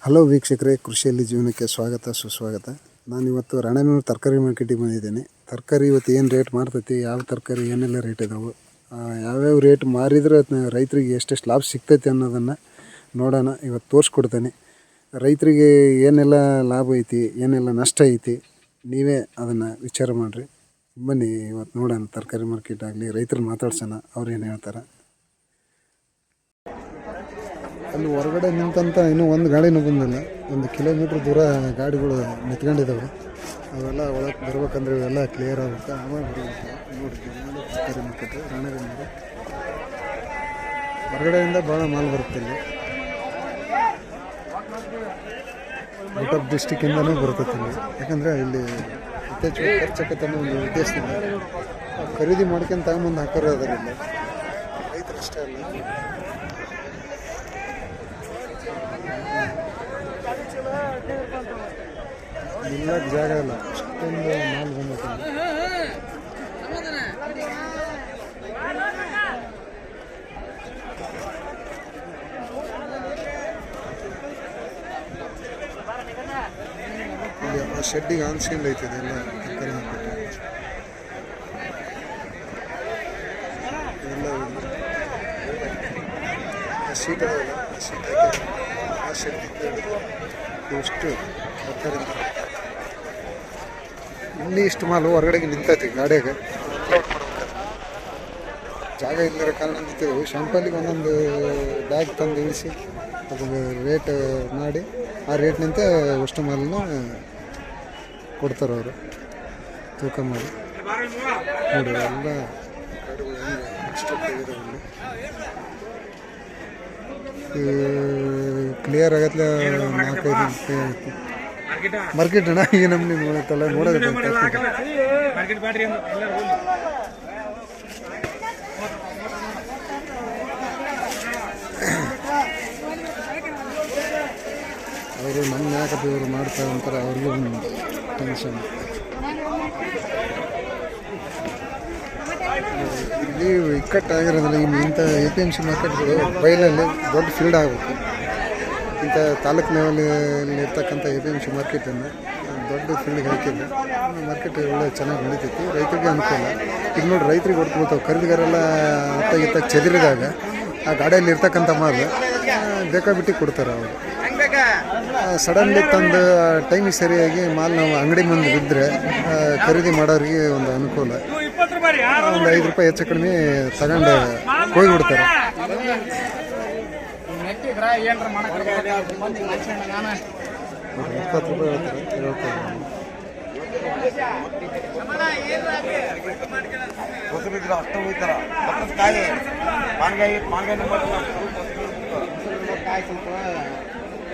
Hello ವೀಕ್ಷಕರೇ, ಕೃಷಿಯಲ್ಲಿ ಜೀವನಕ್ಕೆ ಸ್ವಾಗತ ಸುಸ್ವಾಗತ. ನಾನಿವತ್ತು ರಾಣೆಬೆನ್ನೂರು ತರಕಾರಿ ಮಾರ್ಕೆಟಿಗೆ ಬಂದಿದ್ದೇನೆ. ತರಕಾರಿ ಇವತ್ತು ಏನು ರೇಟ್ ಮಾರ್ತೈತಿ, ಯಾವ ತರಕಾರಿ ಏನೆಲ್ಲ ರೇಟ್ ಇದಾವೆ, ಯಾವ್ಯಾವ ರೇಟ್ ಮಾರಿದ್ರೆ ರೈತರಿಗೆ ಎಷ್ಟೆಷ್ಟು ಲಾಭ ಸಿಗ್ತೈತಿ ಅನ್ನೋದನ್ನು ನೋಡೋಣ. ಇವತ್ತು ತೋರಿಸ್ಕೊಡ್ತೇನೆ ರೈತರಿಗೆ ಏನೆಲ್ಲ ಲಾಭ ಐತಿ, ಏನೆಲ್ಲ ನಷ್ಟ ಐತಿ. ನೀವೇ ಅದನ್ನು ವಿಚಾರ ಮಾಡಿರಿ. ಬನ್ನಿ ಇವತ್ತು ನೋಡೋಣ ತರಕಾರಿ ಮಾರ್ಕೆಟ್ ಆಗಲಿ, ರೈತರು ಮಾತಾಡ್ಸೋಣ, ಅವ್ರು ಏನು ಹೇಳ್ತಾರೆ. ಅಲ್ಲಿ ಹೊರಗಡೆ ನಿಂತಂತ ಇನ್ನೂ ಒಂದು ಗಾಡಿನೂ ಬಂದಿಲ್ಲ. 1 ಕಿಲೋಮೀಟ್ರ್ ದೂರ ಗಾಡಿಗಳು ನಿಂತ್ಕೊಂಡಿದ್ದಾವೆ. ಅವೆಲ್ಲ ಒಳಗೆ ಬರ್ಬೇಕಂದ್ರೆ ಇವೆಲ್ಲ ಕ್ಲಿಯರ್ ಆಗುತ್ತೆ, ಆಮೇಲೆ ಬರಬೇಕು. ನೋಡ್ತೀವಿ ತರಕಾರಿ ಮಾರ್ಕೆಟ್ ರಾಣೆಬೆನ್ನೂರು. ಹೊರಗಡೆಯಿಂದ ಭಾಳ ಮಾಲ್ ಬರುತ್ತೆ ಇಲ್ಲಿ. ಔಟ್ ಆಫ್ ಡಿಸ್ಟಿಕ್ಕಿಂದನೂ ಬರ್ತೈತೆ ಇಲ್ಲಿ. ಯಾಕಂದರೆ ಇಲ್ಲಿ ಯಥೇಚ್ಛವಾಗಿ ಖರ್ಚಾಕತ್ತೆ ಅನ್ನೋ ಒಂದು ಉದ್ದೇಶದಿಂದ ಖರೀದಿ ಮಾಡ್ಕೊಂಡು ತಗೊಂಬಂದು ಹಾಕೋರು ಅದರಿಂದ ರೈತರಷ್ಟೇ ಅಲ್ಲ. ನಿಲ್ಲಕ್ಕೆ ಜಾಗ ಇಲ್ಲ, ಅಷ್ಟೊಂದು ಮಾಲ್ ಬಂದೈತೆ. ಇಲ್ಲಿ ಆ ಶೆಡ್ಡಿಗೆ ಆನ್ಸ್ಕೊಂಡು ಐತಿದೆ ಎಲ್ಲ ತರಕಾರಿ ಮಾರ್ಕೆಟ್. ಎಲ್ಲ ಶೀಟ್ ಅದಾವಲ್ಲ, ಆ ಶೀಟ್ ಹಾಕಿ ಆ ಶೆಡ್ಡಿಗೆ ಇಷ್ಟು ತರಕಾರಿ. ಇಲ್ಲಿ ಇಷ್ಟು ಮಾಲು ಹೊರಗಡೆಗೆ ನಿಂತೈತಿ ಗಾಡಿಯಾಗ. ಜಾಗ ಇಲ್ಲದ ಕಾರಣ ನಿಂತಿದ್ದೆವು. ಶಾಂಪಲ್ಲಿಗೆ ಒಂದೊಂದು ಬ್ಯಾಗ್ ತಂದು ಇಳಿಸಿ ಅದಕ್ಕೆ ರೇಟ್ ಮಾಡಿ ಆ ರೇಟ್ನಿಂತ ಅಷ್ಟು ಮಾಲನ್ನ ಕೊಡ್ತಾರೆ ಅವರು, ತೂಕ ಮಾಡಿ. ನೋಡಿ ಎಲ್ಲ ಗಾಡಿಗಳು ಹೆಂಗೆ ಕ್ಲಿಯರ್ ಆಗತ್ಲೆ 4-5 ಮಾರ್ಕೆಟ್ ಅಣ್ಣ. ಈಗ ನಮ್ಗೆ ನೋಡತ್ತಲ್ಲ, ನೋಡೋದು ಅವರು ನಮ್ಮ ಯಾಕಪ್ಪ ಇವರು ಮಾಡ್ತಾರೆ ಅಂತಾರೆ, ಅವ್ರಿಗೂ ಒಂದು ಟೆನ್ಷನ್. ಇಲ್ಲಿ ಇಕ್ಕಟ್ಟಾಗಿರೋದಿಲ್ಲ. ಇಂಥ APMC ಮಾರ್ಕೆಟ್ಗಳು ಬಯಲಲ್ಲಿ ದೊಡ್ಡ ಫೀಲ್ಡ್ ಆಗಬೇಕು. ಇಂಥ ತಾಲೂಕು ಲೆವೆಲಲ್ಲಿ ಇರ್ತಕ್ಕಂಥ APMC ಮಾರ್ಕೆಟನ್ನು ದೊಡ್ಡ ಫೀಲ್ಡಿಗೆ ಹಾಕಿದ್ದು ಮಾರ್ಕೆಟ್ ಒಳ್ಳೆ ಚೆನ್ನಾಗಿ ನಡೀತೈತಿ, ರೈತರಿಗೆ ಅನುಕೂಲ. ಈಗ ನೋಡಿ ರೈತರಿಗೆ ಹೊಡ್ಕೊಳ್ತಾವೆ. ಖರೀದಿಗಾರೆಲ್ಲ ಅತ್ತಾಗಿತ್ತ ಚೆದರಿದಾಗ ಆ ಗಾಡಿಯಲ್ಲಿ ಇರ್ತಕ್ಕಂಥ ಮಾಲು ಬೇಕಾಬಿಟ್ಟು ಕೊಡ್ತಾರೆ ಅವರು. ಸಡನ್ಲಿ ತಂದು ಟೈಮಿಗೆ ಸರಿಯಾಗಿ ಮಾಲ್ ನಾವು ಅಂಗಡಿ ಮುಂದೆ ಬಿದ್ದರೆ ಖರೀದಿ ಮಾಡೋರಿಗೆ ಒಂದು ಅನುಕೂಲ. ಒಂದು 5 ರೂಪಾಯಿ ಹೆಚ್ಚು ಕಡಿಮೆ ತಗೊಂಡು ಹೋಗಿಬಿಡ್ತಾರೆ. 20 ರೂಪಾಯಿ ಹೇಳ್ತಾರೆ. ಅಷ್ಟು ಹೋಗ್ತಾರ ಕಾಯಿ ಮಾನ್ಗಾಯಿ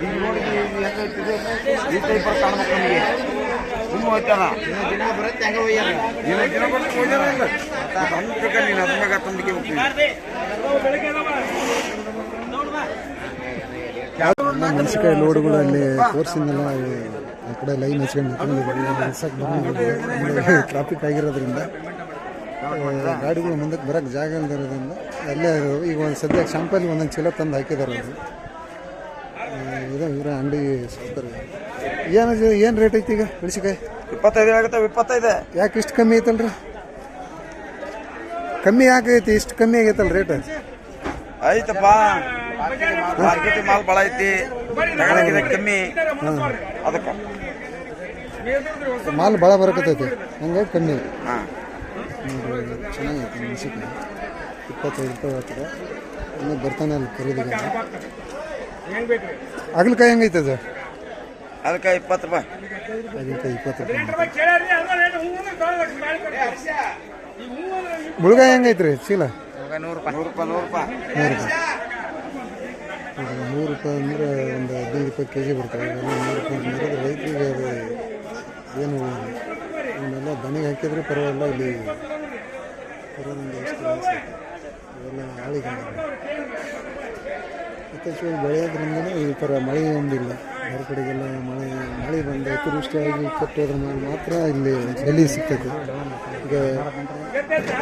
ಈಗ ನೋಡಿ ಹೆಂಗೈತಿದೆ ಈ ಟೈಪ್ ಕಾಣ್ಬೇಕು ನಮಗೆ. ತುಂಬ ಹೋಗ್ತಾರ ಬರುತ್ತೆ, ಹೆಂಗ ಒಯ್ಯಾರ ದಿನ ಬಂದು ಹೋಗ್ಯಾರ. ಇಲ್ಲ ಅಂದ್ಬೇಕಾ ನೀನು ಅದ್ರ ಮ್ಯಾಗ ತಂದಿಗೆ ಹೋಗ್ತೀವಿ. ಮೆಣಸಿನಕಾಯಿ ಲೋಡ್ಗಳು ಅಲ್ಲಿ ತೋರಿಸಿದ್ನೆಲ್ಲ ಆ ಕಡೆ ಲೈನ್ ಹಚ್ಕೊಂಡು ಟ್ರಾಫಿಕ್ ಆಗಿರೋದ್ರಿಂದ ಗಾಡಿಗಳು ಮುಂದಕ್ಕೆ ಬರೋಕ್ಕೆ ಜಾಗ ಇಲ್ದಿರೋದ್ರಿಂದ ಅಲ್ಲೇ ಈಗ ಒಂದು ಸದ್ಯಕ್ಕೆ ಶಾಂಪಲ್ಲಿ ಒಂದೊಂದು ಚೀಲ ತಂದು ಹಾಕಿದ್ದಾರೆ ಅವರು. ಇದು ಇವರ ಅಂಗಡಿ ಸಿಗ್ತಾರೆ. ಏನು ರೇಟ್ ಐತಿ ಈಗ ಮೆಣಸಿನಕಾಯಿ? 25 ಆಗುತ್ತೆ. 25 ಯಾಕೆ ಇಷ್ಟು ಕಮ್ಮಿ ಐತಲ್ರಿ? ಕಮ್ಮಿ ಯಾಕೆ ಐತಿ? ಇಷ್ಟು ಕಮ್ಮಿ ಆಗೈತಲ್ಲ ರೇಟ್? ಐತಪ್ಪ, ಮಾರ್ಕೆಟ್ ಮಾಲ್ ಭಾಳ ಐತಿ, ತಗೊಳಗಿದೆ ಕಮ್ಮಿ. ಅದಕ್ಕೆ ಮಾಲ್ ಭಾಳ ಬರಕತ್ತೈತಿ, ಹಂಗಾಗಿ ಕಮ್ಮಿ. ಹಾಂ, ಚೆನ್ನಾಗೈತಿ ಮೆಣಸಿನಕಾಯಿ. 25 ರೂಪಾಯಿ ಆಗ್ತದೆ. ಇನ್ನೂ ಬರ್ತಾನೆ ಅಲ್ಲಿ ಖರೀದಿಗೆ. ಹಾಗಲಕಾಯಿ ಹೆಂಗೈತೆ ಸರ್? ಅದಕ್ಕೆ 20 ರೂಪಾಯಿ. ಹಾಗಲಕಾಯಿ 20 ರೂಪಾಯಿ. ಮುಳುಗಾಯಿ ಹೆಂಗೈತ್ರಿ ಚೀಲ? 100 ರೂಪಾಯಿ. 100 ರೂಪಾಯಿ. 100 ರೂಪಾಯಿ. 100 ರೂಪಾಯಿ ಅಂದರೆ ಒಂದು 15 ರೂಪಾಯಿ ಕೆಜಿ ಬರ್ತವೆ. 100 ರೂಪಾಯಿ ಅಂದರೆ ರೈತರಿಗೆ ಅದು ಏನು ಇವನ್ನೆಲ್ಲ ದನಿಗೆ ಹಾಕಿದ್ರೆ ಪರವಾಗಿಲ್ಲ. ಇಲ್ಲಿ ಬರೋದ್ರಿಂದ ಎಷ್ಟು ಇವೆಲ್ಲ ಆಳಿಗೆ ಯಥೇಚ್ಛವಾಗಿ ಬೆಳೆಯೋದ್ರಿಂದಲೇ ಈ ಥರ ಮಳೆ ಒಂದಿಲ್ಲ. ಹೊರ ಕಡೆಗೆಲ್ಲ ಮಳೆ ಬಂದು ಅತಿವೃಷ್ಟಿಯಾಗಿ ಕೆಟ್ಟೋದ್ರ ಮೇಲೆ ಮಾತ್ರ ಇಲ್ಲಿ ಬೆಲೆ ಸಿಗ್ತೈತೆ. ಈಗ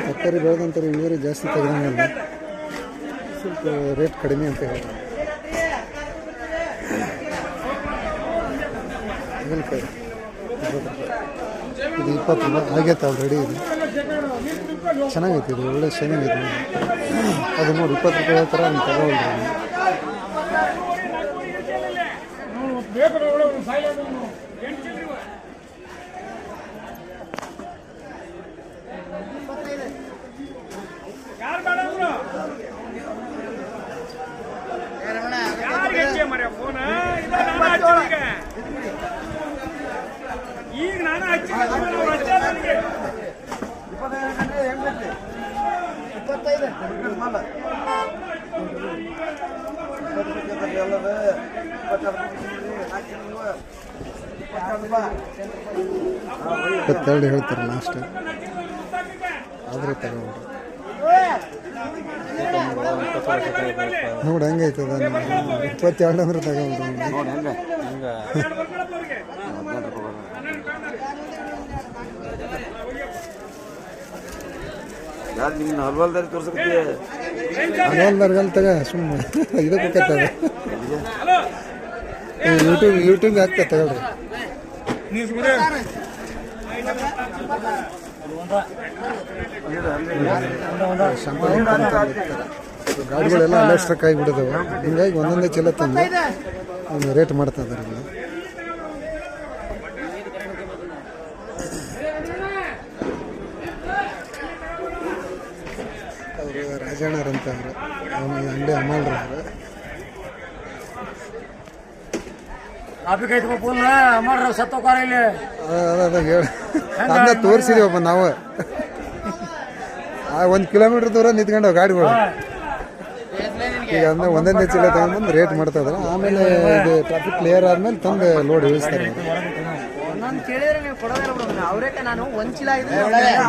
ತರಕಾರಿ ಬೆಳೆದಂಥವ್ರು ಇಳುವರಿ ಜಾಸ್ತಿ ತೆಗೆದಂಗಲ್ಲ, ಸ್ವಲ್ಪ ರೇಟ್ ಕಡಿಮೆ ಅಂತ ಹೇಳ್ತಾರೆ. ಹಾಗಲಕಾಯಿ 20 ರೂಪಾಯಿ. ಇದು 20 ರೂಪಾಯಿ ಆಗೈತೆ ಆಲ್ರೆಡಿ. ಇದು ಚೆನ್ನಾಗೈತೆ, ಇದು ಒಳ್ಳೆ ಶೈನಿಂಗ್ ಐತೆ. ಅದು ನೋಡಿ 20 ರೂಪಾಯಿ ಹೇಳ್ತಾರೆ, ಅದನ್ನು ತಗೊಳ್ರಿ. ಈಗ ನಾನು ಹಚ್ಚಿಲ್ಲ 25 22 ಹೇಳ್ತಾರೆ ಲಾಸ್ಟ್, ಆದರೆ ತಗೊಂಡ್ರು. ನೋಡಿ ಹೆಂಗೈತದ 22 ಅಂದ್ರೆ ತಗೊಂಡ್ರು. ನೋಡಿ ಹೆಂಗೆ ಯಾರು ನಿನ್ನ ಹಲ್ವಾಲ್ದಾರಿ ತೋರ್ಸಕತ್ತಿ ಹಲ್ವಾಲ್ದಾರ್ಗಲ್ಲಿ ತಗ ಸುಮ್ಮನೆ ಇದಕ್ಕೆ ಹೋಗ್ತದೆ. ಯೂಟ್ಯೂಬ್ ಆಗ್ತದೆ ತಗೊಳ್ರಿ. ಗಾಡಿಗಳೆಲ್ಲ ಅಲೆಸ್ಟ್ರಕ್ ಆಗಿಬಿಡಿದವು. ಹಿಂಗಾಗಿ ಒಂದೊಂದೇ ಚೀಲ ತಂದು ರೇಟ್ ಮಾಡ್ತಾ ಇದ್ದಾರೆ. ಅವರು ರಾಜಣ್ಣರಂತ ಅವರು ಅಂಗಡಿ ಅಮಾಲ್ರ ಅವರು. ಅದನ್ನ ತೋರಿಸಿದೀವಪ್ಪ ನಾವು. 1 ಕಿಲೋಮೀಟರ್ ದೂರ ನಿಂತ್ಕೊಂಡವು ಗಾಡಿಗಳು. ಈಗ ಅಂದ್ರೆ ಒಂದೊಂದೇ ಚೀಲ ತಗೊಂಡ್ಬಂದು ರೇಟ್ ಮಾಡ್ತಾ ಇದಾರೆ. ಆಮೇಲೆ ಇದು ಟ್ರಾಫಿಕ್ ಕ್ಲಿಯರ್ ಆದ್ಮೇಲೆ ತಂದು ಲೋಡ್ ಇಳಿಸ್ತಾರೆ.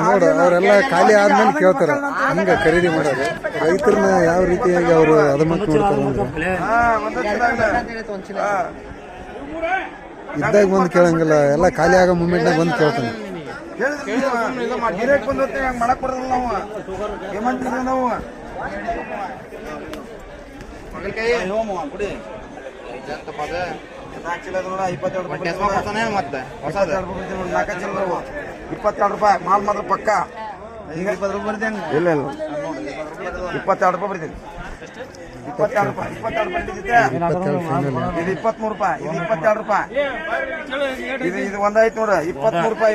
ನೋಡು ಅವರೆಲ್ಲ ಖಾಲಿ ಆದ್ಮೇಲೆ ಕೇಳ್ತಾರೆ, ಹಂಗೆ ಖರೀದಿ ಮಾಡೋದು. ರೈತರನ್ನ ಯಾವ ರೀತಿಯಾಗಿ ಅವರು ಅದಮಕ್ಕೆ ನೋಡ್ತಾರೆ ಅಂದ್ರೆ ಇದ್ದಾಗ ಬಂದು ಕೇಳಂಗಿಲ್ಲ, ಎಲ್ಲ ಖಾಲಿ ಆಗೋ ಮೂಮೆಂಟ್ನಾಗ ಬಂದು ಕೇಳ್ತಾನೆ. ಮಾಡಕ್ ಬರೋದಿಲ್ಲ ನಾವು. ಏನ್ ಮಾಡ್ತೀವಿ ನಾವು? ಕುಡಿ 4 ಚೀಲ ನೋಡ 22 ರೂಪಾಯಿ. ಮತ್ತೆ 22 ರೂಪಾಯಿ ಮಾಲ್ ಮಾತ್ರ ಪಕ್ಕ. ಈಗ 20 ರೂಪಾಯಿ ಬರ್ತೀನಿ. ಇಲ್ಲ 22 ರೂಪಾಯಿ ಬರ್ತೀನಿ. 22 ರೂಪಾಯಿ 22 ರೂಪಾಯಿ ಇದು 23 ರೂಪಾಯಿ. ಇದು 22 ರೂಪಾಯಿ. ಇದು ಒಂದಾಯ್ತು ನೋಡ 23 ರೂಪಾಯಿ.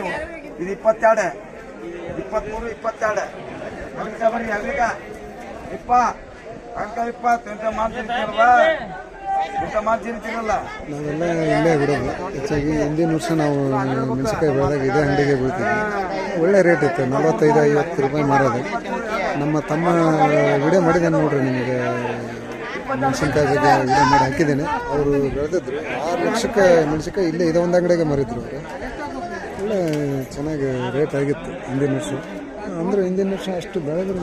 ಇದು 22 23 22 ಅಗ್ಲಿಕ ಬರ್ರಿ ಅಗ್ಲಿಕ 20 ನಾವೆಲ್ಲ ಇಲ್ಲೇ ಬಿಡೋದು ಹೆಚ್ಚಾಗಿ. ಹಿಂದಿನ ವರ್ಷ ನಾವು ಮೆಣಸಿನ್ಕಾಯಿ ಬೆಳೆದಾಗ ಇದೇ ಅಂಗಡಿಗೆ ಬೀಳ್ತೀವಿ. ಒಳ್ಳೆ ರೇಟ್ ಇತ್ತು, 45-50 ರೂಪಾಯಿ ಮಾರೋದು. ನಮ್ಮ ತಮ್ಮ ವಿಡಿಯೋ ಮಾಡಿದ್ದಾನೆ ನೋಡ್ರಿ, ನಿಮಗೆ ಮೆಣಸಿನ್ಕಾಯಿ ಬಗ್ಗೆ ವಿಡಿಯೋ ಮಾಡಿ ಹಾಕಿದ್ದೇನೆ. ಅವರು ಬೆಳೆದಿದ್ರು 6 ಲಕ್ಷಕ್ಕೆ ಮೆಣಸಿನ್ಕಾಯಿ ಇಲ್ಲೇ ಇದೇ ಒಂದು ಅಂಗಡಿಗೆ ಮಾರಿದ್ರು ಅವರು. ಒಳ್ಳೆ ಚೆನ್ನಾಗಿ ರೇಟ್ ಆಗಿತ್ತು ಹಿಂದಿನ ವರ್ಷ. ಅಂದರೆ ಹಿಂದಿನ ವರ್ಷ ಅಷ್ಟು ಬೆಳೆದ್ರು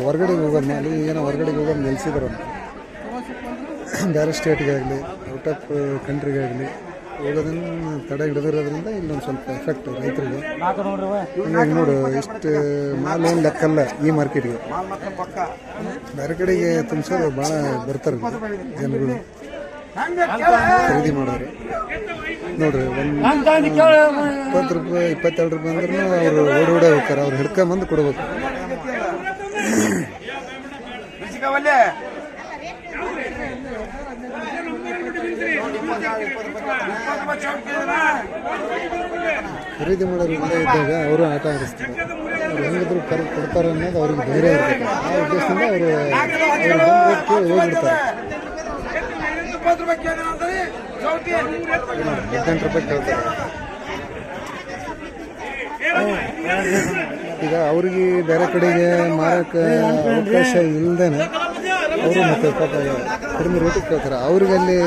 ಹೊರಗಡೆಗೆ ಹೋಗೋದು, ಅಲ್ಲಿ ಏನೋ ಹೊರಗಡೆಗೆ ಹೋಗೋದು ನಿಲ್ಲಿಸಿದ್ರು ಅಂತ. ಬೇರೆ ಸ್ಟೇಟ್ಗಾಗಲಿ ಔಟ್ ಆಫ್ ಕಂಟ್ರಿಗಾಗಲಿ ಹೋಗೋದನ್ನು ತಡೆ ಹಿಡಿದಿರೋದ್ರಿಂದ ಇಲ್ಲೊಂದು ಸ್ವಲ್ಪ ಎಫೆಕ್ಟ್ ರೈತರಿಗೆ. ಹಂಗಾಗಿ ನೋಡು, ಇಷ್ಟು ಮಾಲ್ ಏನು ಲೆಕ್ಕಲ್ಲ ಈ ಮಾರ್ಕೆಟ್ಗೆ. ಬೇರೆ ಕಡೆಗೆ ತುಂಬಿಸೋದು ಭಾಳ ಬರ್ತಾರೆ ಜನಗಳು ಖರೀದಿ ಮಾಡೋರು. ನೋಡ್ರಿ, ಒಂದು 20 ರೂಪಾಯಿ 22 ರೂಪಾಯಿ ಅಂದ್ರೂ ಅವರು ಓಡೋಡೆ ಹೋಗ್ತಾರೆ. ಅವ್ರು ಹಿಡ್ಕೊಂಬಂದು ಕೊಡ್ಬೇಕು. ಖರೀದಿ ಮಾಡೋರು ಇಲ್ಲೇ ಇದ್ದಾಗ ಅವರು ಆಟ ಆಡಿಸ್ತಾರೆ. ಅವ್ರು ಹೆಂಗಿದ್ರು ಕೊಡ್ತಾರೆ ಅನ್ನೋದು ಅವ್ರಿಗೆ ಧೈರ್ಯ ಇರ್ತದೆ. ಆ ಉದ್ದೇಶದಿಂದ ಅವರು ಕೇಳಿ ಹೋಗ್ಬಿಡ್ತಾರೆ. 18 ರೂಪಾಯಿ ಕೇಳ್ತಾರೆ. ಈಗ ಅವ್ರಿಗೆ ಬೇರೆ ಕಡೆಗೆ ಮಾರಕ್ಕೆ ಅವಕಾಶ ಇಲ್ಲದೇನೆ ಅವರು ಮತ್ತೆ ಪಾಪ ಕಡಿಮೆ ರೇಟಿಗೆ ಕೇಳ್ತಾರೆ. ಅವ್ರಿಗೆ ಅಲ್ಲಿ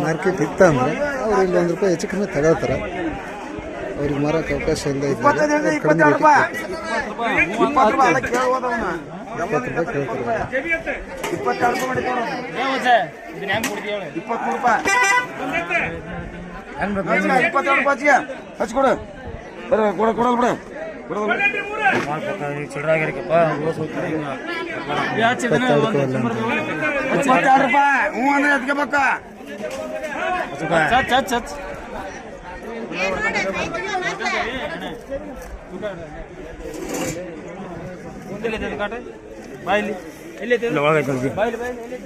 ಮಾರ್ಕೆಟ್ ಇತ್ತಂದ್ರೆ ಅವ್ರು ಇಲ್ಲಿ 1 ರೂಪಾಯಿ ಹೆಚ್ಚು ಕಡಿಮೆ ತಗೊಳ್ತಾರೆ. ಅವ್ರಿಗೆ ಮಾರಕ್ಕೆ ಅವಕಾಶ ಇಲ್ಲ ಇದ್ದಾಗ ಕಡಿಮೆ ರೇಟಿಗೆ 20 ರೂಪಾಯಿ ಕೇಳ್ತಾರೆ. 22 ರೂಪಾಯಿ ಹಚ್ಕೊಡು. ಕೊಡಲ್ ಬಿಡ 22 ರೂಪಾಯಿ. ಹ್ಞೂ ಅಂದ್ರೆ ಅದಕ್ಕೆ ಬಕ್ಕ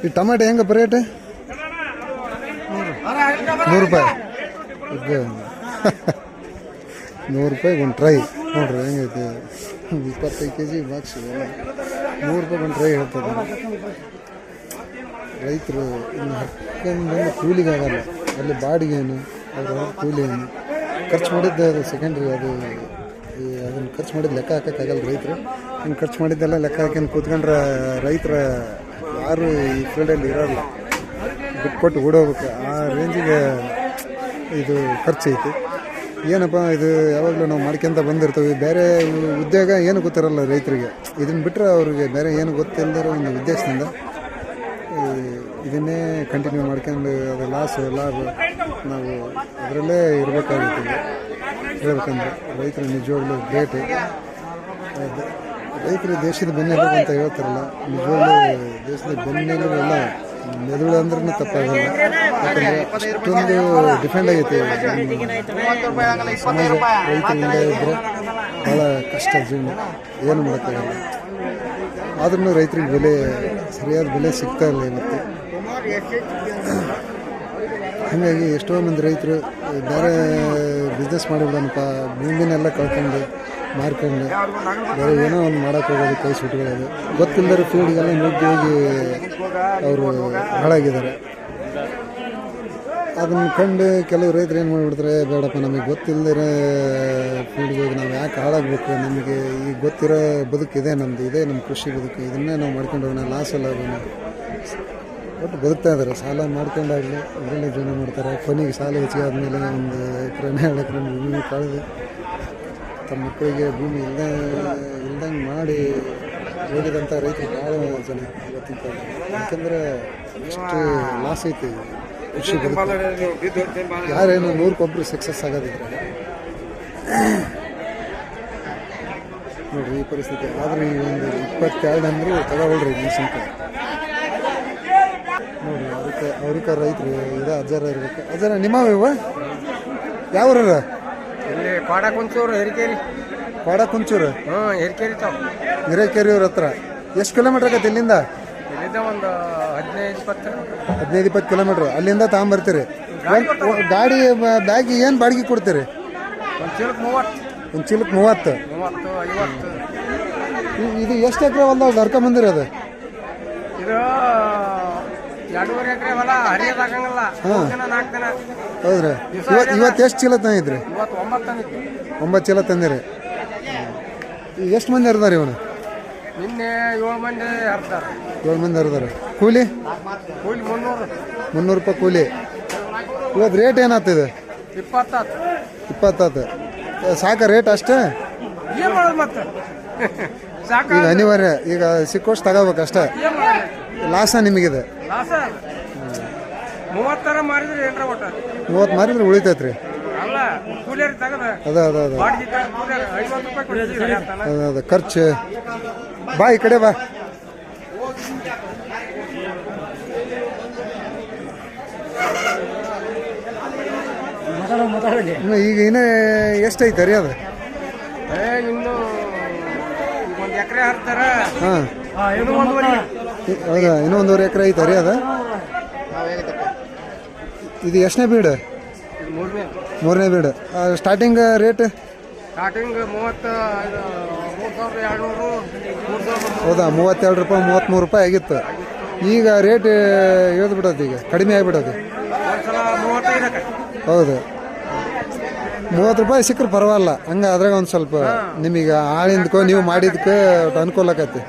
ಈ ಟೊಮೆಟೊ ಹೆಂಗಪ್ಪ ರೇಟ್? 100 ರೂಪಾಯಿ. ಇದು 100 ರೂಪಾಯಿಗೆ ಒಂದು ಟ್ರೈ ನೋಡ್ರಿ ಹೆಂಗೈತೆ. 25 kg ಬಾಕ್ಸ್ 100 ರೂಪಾಯಿಗೆ ಒಂದು ಟ್ರೈ ಹೇಳ್ತದೆ. ರೈತರು ಇನ್ನು ಹರ್ಕೊಂಡು ಕೂಲಿಗಾಗಲ್ಲ, ಅಲ್ಲಿ ಬಾಡಿಗೆನು ಅದ್ರ ಕೂಲಿ ಏನು ಖರ್ಚು ಮಾಡಿದ್ದೆ ಅದು ಸೆಕೆಂಡ್ರಿ. ಅದನ್ನು ಖರ್ಚು ಮಾಡಿದ್ದು ಲೆಕ್ಕ ಹಾಕೋಕ್ಕಾಗಲ್ಲ ರೈತರು. ಇನ್ನು ಖರ್ಚು ಮಾಡಿದ್ದೆಲ್ಲ ಲೆಕ್ಕ ಹಾಕೊಂಡು ಕೂತ್ಕೊಂಡ್ರೆ ರೈತರ ಯಾರು ಈ ಫೀಲ್ಡಲ್ಲಿ ಇರೋಲ್ಲ, ದುಡ್ಡು ಕೊಟ್ಟು ಓಡೋಗ್ಬೇಕು ಆ ರೇಂಜಿಗೆ ಇದು ಖರ್ಚು ಐತಿ. ಏನಪ್ಪ ಇದು ಯಾವಾಗಲೂ ನಾವು ಮಾಡ್ಕೊಂತ ಬಂದಿರ್ತೀವಿ. ಬೇರೆ ಉದ್ಯೋಗ ಏನು ಗೊತ್ತಿರಲ್ಲ ರೈತರಿಗೆ. ಇದನ್ನು ಬಿಟ್ಟರೆ ಅವ್ರಿಗೆ ಬೇರೆ ಏನು ಗೊತ್ತಿಲ್ಲದಿರೋ ಒಂದು ಉದ್ದೇಶದಿಂದ ಇದನ್ನೇ ಕಂಟಿನ್ಯೂ ಮಾಡ್ಕೊಂಡು ಅದು ಲಾಭ ನಾವು ಅದರಲ್ಲೇ ಇರಬೇಕಾಗುತ್ತೆ. ಹೇಳ್ಬೇಕಂದ್ರೆ ರೈತರು ನಿಜವಾಗ್ಲೂ ಗ್ರೇಟ್. ರೈತರು ದೇಶದ ಬೆನ್ನೆಲುಬು ಅಂತ ಹೇಳ್ತಾರಲ್ಲ, ನಿಜವಾಗ್ಲೂ ದೇಶದ ಬೆನ್ನೆಲುಬು ಎಲ್ಲ ಮೆದುಳು ಅಂದ್ರೂ ತಪ್ಪಾಗಲ್ಲ. ಯಾಕಂದರೆ ಅಷ್ಟೊಂದು ಡಿಫೆಂಡ್ ಆಗೈತೆ ಸಮಾಜ. ರೈತರಿಂದ ಇದ್ದರೆ ಭಾಳ ಕಷ್ಟ ಜೀವನ, ಏನು ಮಾಡೋಕ್ಕಾಗಲ್ಲ. ಆದ್ರೂ ರೈತರಿಗೆ ಸರಿಯಾದ ಬೆಲೆ ಸಿಗ್ತಾ ಇಲ್ಲ ಇವತ್ತು. ಹಾಗಾಗಿ ಎಷ್ಟೋ ಮಂದಿ ರೈತರು ಬೇರೆ ಬಿಸ್ನೆಸ್ ಮಾಡಿಬಿಡೋಣಪ್ಪ, ಭೂಮಿನೆಲ್ಲ ಕಳ್ಕೊಂಡು ಮಾರ್ಕೊಂಡು ಬೇರೆ ಏನೋ ಒಂದು ಮಾಡೋಕ್ಕೆ ಹೋಗೋದು, ಕೈ ಸುಟ್ಕೊಳ್ಳೋದು. ಗೊತ್ತಿಲ್ಲದ ಫೀಲ್ಡ್ಗೆಲ್ಲ ನುಗ್ಗಿ ಹೋಗಿ ಅವರು ಹಾಳಾಗಿದ್ದಾರೆ. ಅದನ್ನು ಕಂಡು ಕೆಲವು ರೈತರು ಏನು ಮಾಡಿಬಿಡ್ತಾರೆ, ಬೇಡಪ್ಪ ನಮಗೆ ಗೊತ್ತಿಲ್ಲದಿರೋ ಫೀಲ್ಡ್ಗೆ ಹೋಗಿ ನಾವು ಯಾಕೆ ಹಾಳಾಗಬೇಕು, ನಮಗೆ ಈಗ ಗೊತ್ತಿರೋ ಬದುಕಿದೆ ನಮ್ಮದು, ಇದೇ ನಮ್ಮ ಕೃಷಿ ಬದುಕು, ಇದನ್ನೇ ನಾವು ಮಾಡ್ಕೊಂಡು ಹೋಗೋಣ, ಲಾಸ್ ಎಲ್ಲ ಆಗೋಣ. ಒಟ್ಟು ಬದುಕ್ತಾ ಇದ್ದಾರೆ, ಸಾಲ ಮಾಡ್ಕೊಂಡಾಗಲಿ ಇದರಲ್ಲೇ ಜೀವನ ಮಾಡ್ತಾರೆ. ಕೊನೆಗೆ ಸಾಲ ಹೆಚ್ಚಿಗೆ ಆದಮೇಲೆ 1 ಎಕರೆ 2 ಎಕರೆ ಭೂಮಿ ಕಳೆದು ತಮ್ಮ ಮಕ್ಕಳಿಗೆ ಭೂಮಿ ಇಲ್ದಂಗೆ ಮಾಡಿ ಹೋಗಿದಂಥ ರೈತರು ಭಾಳ ಜನ ಇವತ್ತಿನ ಕಾಲ. ಯಾಕೆಂದರೆ ಎಷ್ಟು ಲಾಸ್ ಐತಿ ಕೃಷಿ ಬದುಕು. ಯಾರೇನು 100 ಸಕ್ಸಸ್ ಆಗೋದಿದ್ರೆ ನೋಡ್ರಿ ಈ ಪರಿಸ್ಥಿತಿ. ಆದರೆ ಈ ಒಂದು 22 ಅಂದರೂ ತಗೊಳ್ರಿ ಮೆಣಸಿನ್ಕಾಯಿ ನೋಡ್ರಿ. ಅವ್ರಿಗೆ ರೈತರು ಇದೆ ಅಜ್ಜಾರ ಇರ್ಬೇಕು. ಅಜ್ಜಾರ ನಿಮ್ಮವ ಇವ ಯಾವ್ರ? ಇಲ್ಲಿ ಕೋಡ ಕುಂಚೂರು ಹಿರಿಕೇರಿ. ಕೋಡ ಕುಂಚೂರು ಹಿರಿಕೇರಿ ತಾವು ಹಿರೇಕೆರಿಯವ್ರ ಹತ್ರ. ಎಷ್ಟು ಕಿಲೋಮೀಟ್ರ್ ಆಗತ್ತೆ ಇಲ್ಲಿಂದ? ಇಲ್ಲಿಂದ ಒಂದು 15-20 ಕಿಲೋಮೀಟ್ರ್. ಅಲ್ಲಿಂದ ತಗೊಂಬರ್ತೀರಿ ಗಾಡಿ ಬ್ಯಾಗ್ ಏನು ಬಾಡಿಗೆ ಕೊಡ್ತೀರಿ? ಒಂದು ಚೀಲಕ್ಕೆ 30. ಇದು ಎಷ್ಟು ಎಕರೆ ಹೊಲ್ದಾಗ ಕರ್ಕೊಂಬಂದಿರಿ? ಅದು ಇದು 2.5 ಎಕರೆ ಹೊಲ ಹರಿಯೋದಾಗಂಗಿಲ್ಲ. ಹೌದ್ರಿ. ಇವತ್ತು ಎಷ್ಟು ಚೀಲ ತಂದಿದ್ರಿ? 9 ಚೀಲ ತಂದಿರಿ. ಎಷ್ಟು ಮಂದಿ ಹರಿದಾರೆ ಇವನು? ನಿನ್ನೆ 7 ಮಂದಿ ಹರಿದಾರೆ. 7 ಮಂದಿ ಹರಿದಾರೆ. ಕೂಲಿ 300 ರೂಪಾಯಿ ಕೂಲಿ. ಇವತ್ತು ರೇಟ್ ಏನಾಗ್ತಿದೆ? 20 ಸಾಕ ರೇಟ್ ಅಷ್ಟೇ? ಈಗ ಅನಿವಾರ್ಯ, ಈಗ ಸಿಕ್ಕೋಷ್ಟು ತಗೋಬೇಕು ಅಷ್ಟೇ. ಲಾಸ ನಿಮಗಿದೆ? 30 ಮಾರಿದ್ರೆ 30 ಮಾರಿದ್ರೆ ಉಳಿತೈತ್ರಿ. ಅದ ಖರ್ಚು. ಬಾ ಈ ಕಡೆ ಬಾ. ಈಗ ಇನ್ನೇ ಎಷ್ಟೈತೆ ರೀ ಅದು? ಇನ್ನು 1 ಎಕರೆ ಹರ್ತಾರ. ಹಾಂ ಹೌದಾ, ಇನ್ನೂ 1.5 ಎಕರೆ ಐತೆ ರೀ ಅದು. ಇದು ಎಷ್ಟನೇ ಬೀಡು? 3ನೇ ಬೀಡು. Starting rate? ಸ್ಟಾರ್ಟಿಂಗ್ 32,200. ಹೌದಾ, 32 ರೂಪಾಯಿ 33 ರೂಪಾಯಿ ಆಗಿತ್ತು. ಈಗ ರೇಟ್ ಇಳಿದು ಬಿಡೋದು, ಈಗ ಕಡಿಮೆ ಆಗಿಬಿಡೋದು. ಹೌದು, 30 ರೂಪಾಯಿ ಸಿಕ್ಕರೆ ಪರವಾಗಿಲ್ಲ. ಹಂಗೆ ಅದ್ರಾಗ ಒಂದು ಸ್ವಲ್ಪ ನಿಮಗೆ ಆಳಿಂದಕೋ ನೀವು ಮಾಡಿದ್ಕೋ ಅನುಕೂಲ ಆಕತಿ.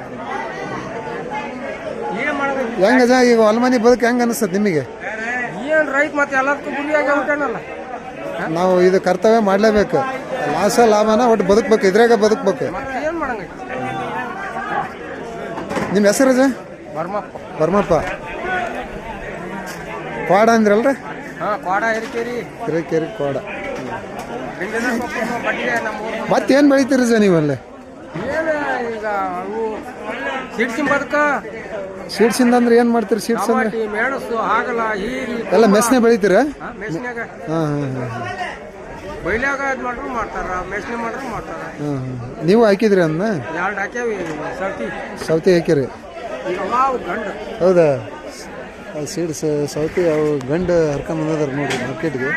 ಹೆಂಗಜ ಈಗ ಹೊಲಮನಿ ಬದುಕು ಹೆಂಗೆ ಅನಿಸ್ತದೆ ನಿಮಗೆ? ನಾವು ಇದು ಕರ್ತವ್ಯ ಮಾಡಲೇಬೇಕು. ಲಾಸ ಲಾಭನ ಒಟ್ಟು ಬದುಕಬೇಕು, ಇದ್ರಾಗ ಬದುಕಬೇಕು. ನಿಮ್ಮ ಹೆಸರು ಅಜ? ಬರ್ಮಪ್ಪ. ಕೋಡ ಅಂದ್ರಲ್ರಿ? ಹಿರೇಕೆರಿ ಕೋಡ. ಮತ್ತೇನು ಬೆಳಿತೀರಿ ಜ ನೀವಲ್ಲೇ? ಸೀಡ್ಸಿಂದ ಅಂದ್ರೆ ಏನು ಮಾಡ್ತೀರಿ? ಸೀಡ್ಸ್ ಅಂದ್ರೆ ಎಲ್ಲ ಮೆಸ್ನೆ ಬೆಳಿತೀರ? ಹಾಂ ಹಾಂ ಹಾಂ ಹಾಂ. ಬೈಲಾಗ ಇದು ಮಾಡ್ರು ಮಾಡ್ತಾರ, ಮೆಸ್ನೆ ಮಾಡ್ರು ಮಾಡ್ತಾರ. ಹಾಂ ಹಾಂ ನೀವು ಹಾಕಿದ್ರಿ ಅದನ್ನ? 2 ಹಾಕ್ಯಾವಿ ಸೌತಿ ಹಾಕಿರಿ? ಈಗ ಅವು ಗಂಡು. ಹೌದಾ? ಸೀಡ್ಸ್ ಸೌತಿ ಅವು ಗಂಡು ಹರ್ಕೊಂಬಂದದಾರ ನೋಡ್ರಿ ಮಾರ್ಕೆಟ್ಗೆ.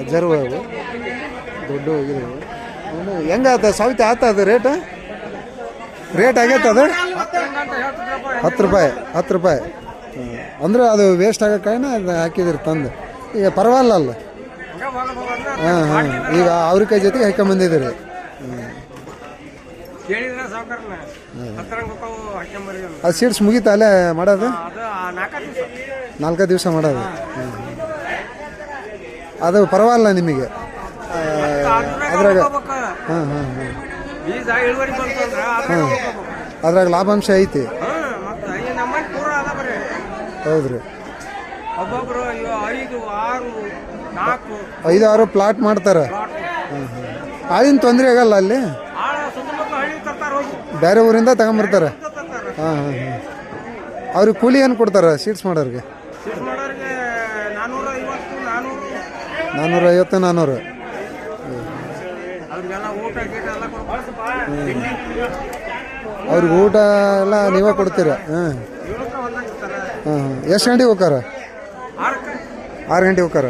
ಅಜ್ಜರ್ವ ಅವು ದೊಡ್ಡ ಹೋಗಿದಾವೆ. ಅವನು ಹೆಂಗಾತ ಸೌತಿ ಆತ ಅದು ರೇಟ್ ಆಗೈತೆ ಅದು? 10 ರೂಪಾಯಿ. 10 ರೂಪಾಯಿ ಅಂದ್ರೆ ಅದು ವೇಸ್ಟ್ ಆಗೋಕ್ಕಾಗಿನ ಅದು ಹಾಕಿದಿರಿ ತಂದು. ಈಗ ಪರವಾಗಿಲ್ಲ ಅಲ್ಲ? ಹಾಂ ಹಾಂ ಈಗ ಅವ್ರಿಕಾಯಿ ಜೊತೆಗೆ ಹಾಕೊಂಬಂದಿದ್ದೀರಿ. ಅದು ಸೀಡ್ಸ್ ಮುಗೀತಾ ಅಲ್ಲೇ ಮಾಡೋದು? 4 ದಿವಸ ಮಾಡೋದು. ಅದು ಪರವಾಗಿಲ್ಲ ನಿಮಗೆ ಅದ್ರಾಗ? ಹಾಂ ಹಾಂ ಹಾಂ ಹಾಂ ಅದ್ರಾಗ ಲಾಭಾಂಶ ಐತಿ? ಹೌದ್ರಿ. ಒಬ್ಬೊಬ್ರು 5-6 ಪ್ಲಾಟ್ ಮಾಡ್ತಾರೆ. ಹಾಂ ಹಾಂ ಆಳಿನ ತೊಂದರೆ ಆಗಲ್ಲ ಅಲ್ಲಿ? ಬೇರೆ ಊರಿಂದ ತಗೊಂಬರ್ತಾರೆ? ಹಾಂ ಹಾಂ ಹಾಂ ಅವ್ರಿಗೆ ಕೂಲಿ ಏನು ಕೊಡ್ತಾರೆ ಸೀಡ್ಸ್ ಮಾಡೋರಿಗೆ? 450 400. ಅವ್ರಿಗೆ ಊಟ ಎಲ್ಲ ನೀವೇ ಕೊಡ್ತೀರ? ಹಾಂ ಹಾಂ ಹಾಂ ಎಷ್ಟು ಗಂಟೆಗೆ ಹೋಗಾರ? 6 ಗಂಟೆಗೆ ಹೋಗಾರ.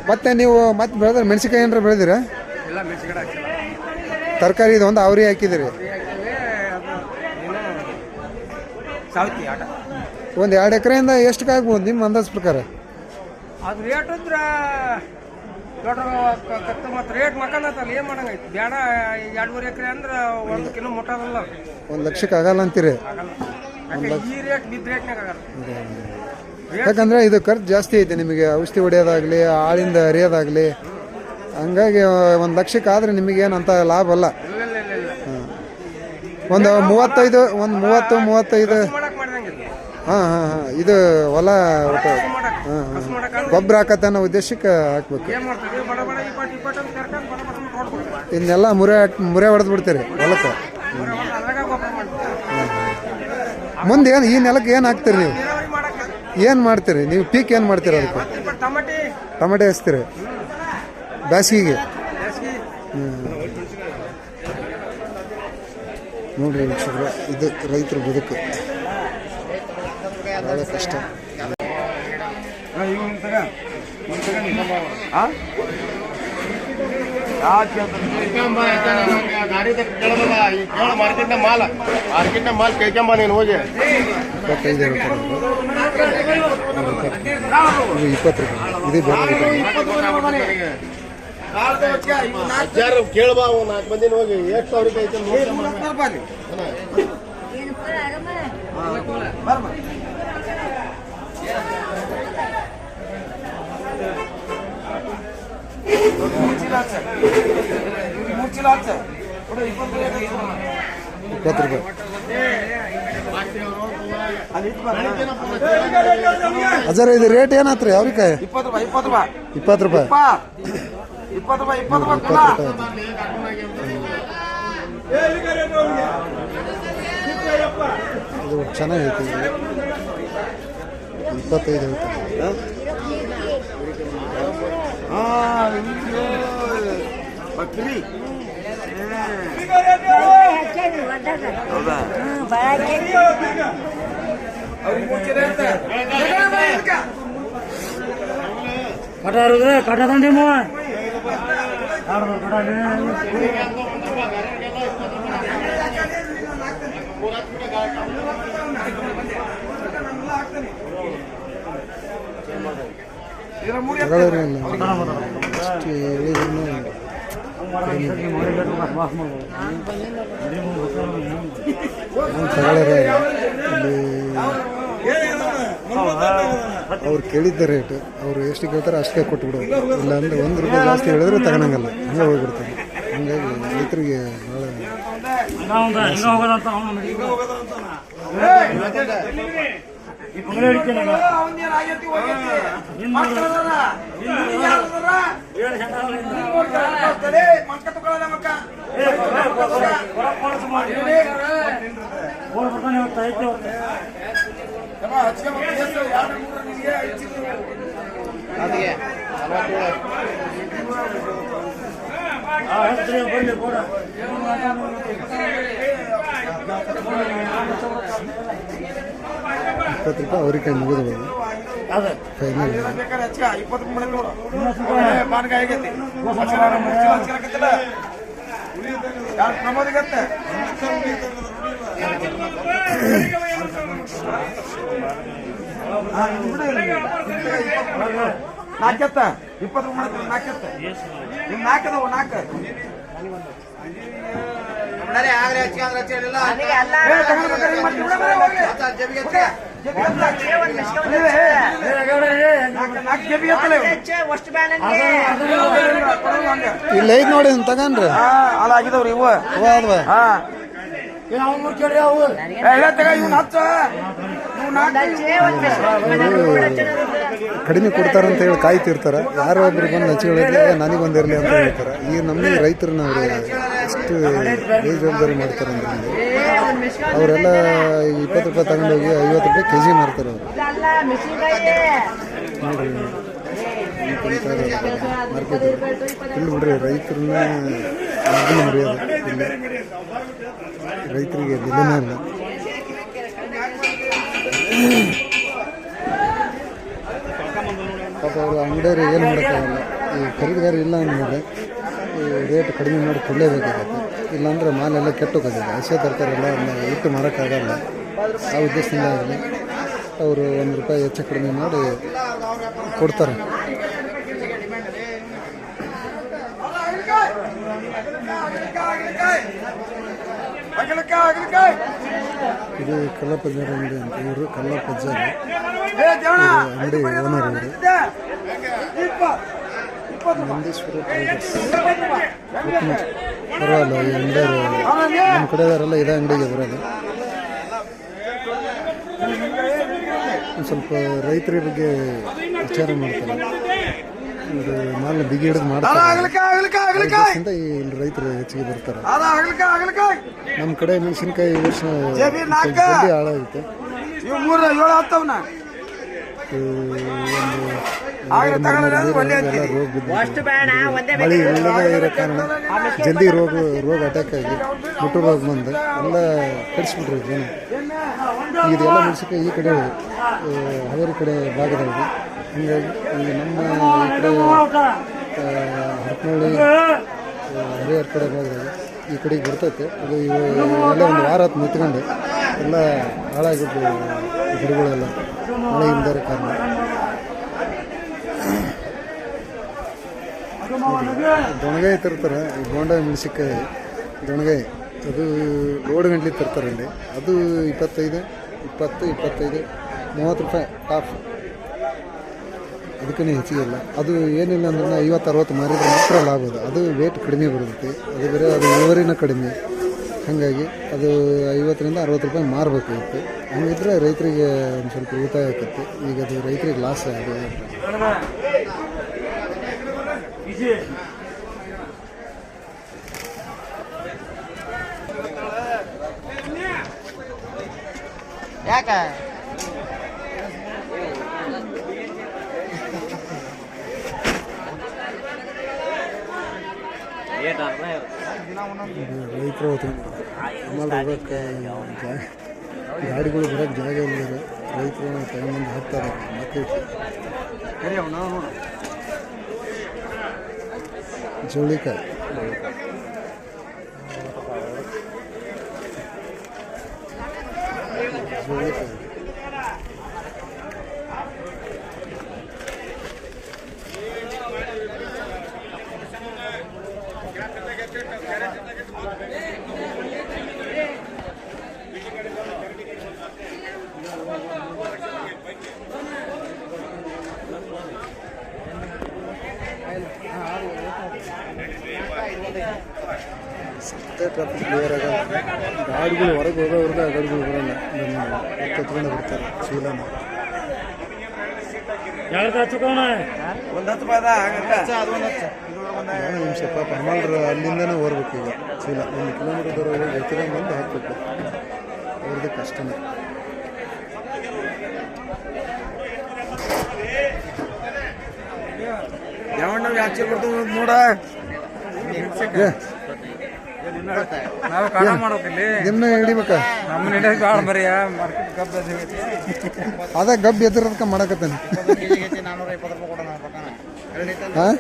ಮತ್ತೆ ನೀವು ಮತ್ತೆ ಬೆಳೆದ್ರೆ ಮೆಣಸಿನ್ಕಾಯಿ ಏನಾರ ಬೆಳೆದಿರಾ? ತರಕಾರಿ ಇದು ಒಂದು ಅವ್ರಿ ಹಾಕಿದಿರಿ? ಒಂದು 2 ಎಕರೆಯಿಂದ ಎಷ್ಟಕ್ಕೆ ಆಗ್ಬೋದು ನಿಮ್ಮ ಅಂದಾಜು ಪ್ರಕಾರ? ಅದು ರೇಟ್ ಅಂದ್ರೆ ಮತ್ತು ರೇಟ್ ಮಕ್ಕಂದತ್ತಲ್ಲ ಏನು ಮಾಡಂಗೈತಿ ಬೇಡ. 2-3 ಎಕರೆ ಅಂದ್ರೆ 1 ಕಿಲೋ ಮುಟ್ಟೋದಲ್ಲ. 1 ಲಕ್ಷಕ್ಕೆ ಆಗಲ್ಲ ಅಂತೀರಿ? ಈ ರೇಟ್ ಬಿದ್ದ ರೇಟ್ನಾಗ ಆಗಲ್ಲ. ಯಾಕಂದ್ರೆ ಇದು ಖರ್ಚು ಜಾಸ್ತಿ ಐತೆ ನಿಮಗೆ, ಔಷಧಿ ಹೊಡೆಯೋದಾಗ್ಲಿ ಆಳಿಂದ ಹರಿಯೋದಾಗ್ಲಿ. ಹಂಗಾಗಿ 1 ಲಕ್ಷಕ್ಕೆ ಆದರೆ ನಿಮಗೇನಂತ ಲಾಭ ಅಲ್ಲ. ಒಂದು 35 ಹಾಂ ಹಾಂ ಹಾಂ ಇದು ಹೊಲ ಒಟ್ಟು ಹಾಂ ಹಾಂ ಗೊಬ್ಬರ ಹಾಕತ್ತೆ ಅನ್ನೋ ಉದ್ದೇಶಕ್ಕೆ ಹಾಕ್ಬೇಕು. ಇನ್ನೆಲ್ಲ ಮುರೆ ಹೊಡೆದು ಬಿಡ್ತೀರಿ ಹೊಲಕ್ಕೆ? ಮುಂದೆ ಏನು ಈ ನೆಲಕ್ಕೆ ಏನು ಹಾಕ್ತೀರಿ ನೀವು? ಏನು ಮಾಡ್ತೀರಿ ನೀವು? ಪೀಕ್ ಏನು ಮಾಡ್ತೀರಿ ಅದಕ್ಕೆ? ಟೊಮೆಟೊ ಹಚ್ತೀರಿ ಬೇಸಿಗೆಗೆ? ನೋಡ್ರಿ ವೀಕ್ಷಕರೇ, ಇದು ರೈತರ ಬದುಕು ಭಾಳ ಕಷ್ಟ. ಮಾಲ್ ಕೇಳ್ಕೊಂಬ ನೀನು ಹೋಗಿ. 25 ಹೇಳ್ತಾರೆ. 20 ರೂಪಾಯಿ ಇದು ಕೇಳಬಾ 4 ಮಂದಿನ ಹೋಗಿ ಎಷ್ಟು ಸಾವಿರ ಐತೆ ಅಜರ ಇದು ರೇಟ್ ಏನಾತ್ರಿ ಅವ್ರಿಕಾಯಿ? 20 ರೂಪಾಯಿ. 20 ರೂಪಾಯಿ. 20 ರೂಪಾಯಿ. ಇದು ಚೆನ್ನಾಗೈತಿ. 25 ಹೇಳ್ತಾರೆ. ಬಕ್ರಿ ಕಟ್ಟದಂಡಿ ಅವ್ರು ಕೇಳಿದ್ದ ರೇಟ್ ಅವ್ರು ಎಷ್ಟು ಕೇಳ್ತಾರೆ ಅಷ್ಟೇ ಕೊಟ್ಬಿಡೋದು. ಇಲ್ಲ ಅಂದರೆ 1 ರೂಪಾಯಿ ಜಾಸ್ತಿ ಹೇಳಿದ್ರೆ ತಗೊಳಂಗಲ್ಲ, ಹಂಗೆ ಹೋಗ್ಬಿಡ್ತಾರೆ. ಹಂಗಾಗಿ ರೈತರಿಗೆ ₹20 ಅವ್ರಿಕಾಯಿ ಮುಗಿದು ಫೈನಲ್. ನಾಲ್ಕೆತ್ತ 20 ನಾಲ್ಕೆತ್ತ ನಿಮ್ ನಾಲ್ಕದವು ನಾಲ್ಕು ಇಲ್ಲ ಐದ್ ನೋಡಿ ತಗನ್ರಿ ಅಲ್ಲ ಆಗಿದವ್ರಿ ಇವು ಅದ್ವಾ ಕಡಿಮೆ ಕೊಡ್ತಾರಂತ ಹೇಳಿ ಕಾಯ್ತಿರ್ತಾರೆ. ಯಾರೋ ಒಬ್ರು ಬಂದು ಹಚ್ಚಿಳಿದ್ರೆ ನನಗೊಂದಿರಲಿ ಅಂತ ಹೇಳ್ತಾರೆ. ಈಗ ನಮಗೆ ರೈತರನ್ನ ಅವರು ಎಷ್ಟು ಬೇಜವಾಬ್ದಾರಿ ಮಾಡ್ತಾರೆ ಅಂದ್ರೆ ಅವರೆಲ್ಲ ₹20 ತಗೊಂಡೋಗಿ ₹50 kg ಮಾರ್ತಾರೆ ಅವರು. ನೋಡ್ರಿ ಮಾರ್ಕೆಟ್ ಇಲ್ಲಿ ಬಿಡ್ರಿ ರೈತರನ್ನ ಮರ್ಯಾದೆ ಇಲ್ಲಿ ರೈತರಿಗೆ ಬೆಲೆನೇ ಇಲ್ಲ. ಪಾಪ ಅವರು ಅಂಗಡಿಯವರು ಏನು ಮಾಡೋಕ್ಕಾಗಲ್ಲ. ಈ ಖರೀದಿಗಾರ ಇಲ್ಲ ಅಂದಮೇಲೆ ಈ ರೇಟ್ ಕಡಿಮೆ ಮಾಡಿ ಕೊಡಲೇಬೇಕಾಗತ್ತೆ. ಇಲ್ಲಾಂದ್ರೆ ಮಾಲೆಲ್ಲ ಕೆಟ್ಟೋಗೋದಿಲ್ಲ. ಹಸಿ ತರಕಾರಿ ಎಲ್ಲ ಇಟ್ಟು ಮಾರೋಕ್ಕಾಗಲ್ಲ. ಆ ಉದ್ದೇಶದಿಂದ ಆಗಲಿ ಅವರು ₹1 ಹೆಚ್ಚು ಕಡಿಮೆ ಮಾಡಿ ಕೊಡ್ತಾರೆ. ಇದು ಕಲ್ಲಪ್ಪಜ್ಜಾರ ಅಂಗಡಿ ಅಂತ. ಇವರು ಕಲ್ಲಪ್ಪಜ್ಜಾರ ಅಂಗಡಿ ಓನರ್ ಇವರು. ನಂದೀಶ್ವರ ಟ್ರೇಡರ್ಸ್ ಪರವಾಗಿಲ್ಲ. ಈ ಅಂಗಡಿಯವರು ನಮ್ಮ ಕಡೆಯವರೆಲ್ಲ ಇದೇ ಅಂಗಡಿಗೆ ಬರೋದು. ಒಂದು ಸ್ವಲ್ಪ ರೈತರ ಬಗ್ಗೆ ವಿಚಾರ ಮಾಡ್ತಾರೆ. ಇದು ಮಾಲ್ ಬಿಗಿ ಹಿಡಿದು ಮಾಡ್ತಾರೆ. ಇಲ್ಲಿ ರೈತರು ಹೆಚ್ಚಿಗೆ ಬರ್ತಾರೆ. ನಮ್ಮ ಕಡೆ ಮೆಣಸಿನ್ಕಾಯಿ ಈ ವರ್ಷ ಜಲ್ದಿ ಹಾಳಾಗುತ್ತೆ. ರೋಗ ಬಿದ್ದು ಮಳೆ ಇಲ್ಲದೆ ಇರೋ ಕಾರಣ ಜಲ್ದಿ ರೋಗ ಅಟ್ಯಾಕ್ ಆಗಿ ಮುಟ್ಟು ರೋಗ ಬಂದು ಎಲ್ಲ ಕಡಿಸ್ಬಿಟ್ರಿ ಜನ. ಇದೆಲ್ಲ ಮೆಣಸಿನ್ಕಾಯಿ ಈ ಕಡೆ ಹಾವೇರಿ ಕಡೆ ಭಾಗದಲ್ಲಿ. ಹೀಗಾಗಿ ಈ ನಮ್ಮ ಈ ಕಡೆ ಹರಪನಹಳ್ಳಿ ಹರಿಹರ ಕಡೆ ಭಾಗದಲ್ಲಿ ಈ ಕಡೆಗೆ ಬರ್ತೈತೆ. ಅದು ಎಲ್ಲ ಒಂದು ವಾರ ಹೊತ್ತು ನಿಂತ್ಕೊಂಡು ಎಲ್ಲ ಹಾಳಾಗಿದ್ದು ಗಿಡಗಳೆಲ್ಲ ಮಳೆ ಇಲ್ಲದ ಕಾರಣ. ದೊಣಗಾಯಿ ತರ್ತಾರೆ. ಬೋಂಡ ಮೆಣಸಿನ್ಕಾಯಿ ದೊಣಗಾಯಿ ಅದು ಲೋಡ್ ಗಂಟ್ಲಿ ತರ್ತಾರೆ ಅಲ್ಲಿ. ಅದು 25, 20, 25, ₹30 ಟಾಪ್. ಅದಕ್ಕೇ ಹೆಚ್ಚಿಗೆ ಇಲ್ಲ. ಅದು ಏನಿಲ್ಲ ಅಂದ್ರೆ 50-60 ಮಾರಿದ್ರೆ ಮಾತ್ರ ಲಾಭ. ಅದು ವೇಟ್ ಕಡಿಮೆ ಬರುತ್ತೆ. ಅದು ಬೇರೆ ಅದು ಇಳುವರಿನ ಕಡಿಮೆ. ಹಾಗಾಗಿ ಅದು ₹50-60 ಮಾರಬೇಕಾಗಿತ್ತು. ಹಂಗಿದ್ರೆ ರೈತರಿಗೆ ಒಂದು ಸ್ವಲ್ಪ ಉಳಿತಾಯ ಆಗುತ್ತೆ. ಈಗ ಅದು ರೈತರಿಗೆ ಲಾಸ್ ಆಗಿದೆ. ಯಾಕ ರೈತರು ಹೋಗೋಕ್ಕೆ ಗಾಡಿಗಳು ಬರೋಕ್ಕೆ ಜಾಗ ಇಲ್ಲ. ರೈತರು ತಗೊಂಬಂದು ಹಾಕ್ತಾರೆ ಮಾರ್ಕೆಟ್. ಜೋಳಿಕಾಯಿ ಟ್ರಾಫಿಕ್ ಕ್ಲಿಯರ್ ಆಗಲ್ಲ. ಗಾಡಿಗಳು ಹೊರಗೆ ಹೋಗೋವ್ರಿಗೆ ಆ ಗಾಡಿಗಳು ಬರೋಲ್ಲ. ಎತ್ಕೊಂಡು ಬರ್ತಾರೆ ಶೀಲನ. ನಿಮಿಷ ಪಾಪ ಹಮಾಲ್ರು ಅಲ್ಲಿಂದನೇ ಓರ್ಬೇಕು. ಈಗ ಚೀಲ 1 ಕಿಲೋಮೀಟರ್ ದೂರ ಹೋಗಿ ಎತ್ಕೊಂಡು ಬಂದು ಹಾಕಬೇಕು. ಅವ್ರದ್ದು ಕಷ್ಟನೇ. ಯಾವ ಯಾಕೆ ಕೊಡ್ತೀವಿ ನೋಡ ನಾವು ಕಾಣ ಮಾಡೋಕಿಲ್ಲಿ ನಿನ್ನ ಹಿಡಿಬೇಕಾ ನಮ್ಮ ಹಿಡಿಯೋದು ಭಾಳ ಮರಿಯ ಮಾರ್ಕೆಟ್ ಕಬ್ಬು ಅದ ಗಬ್ಬು ಎದ್ರದಕ್ಕೆ ಮಾಡಕತ್ತಾನೆ ಹಾಂ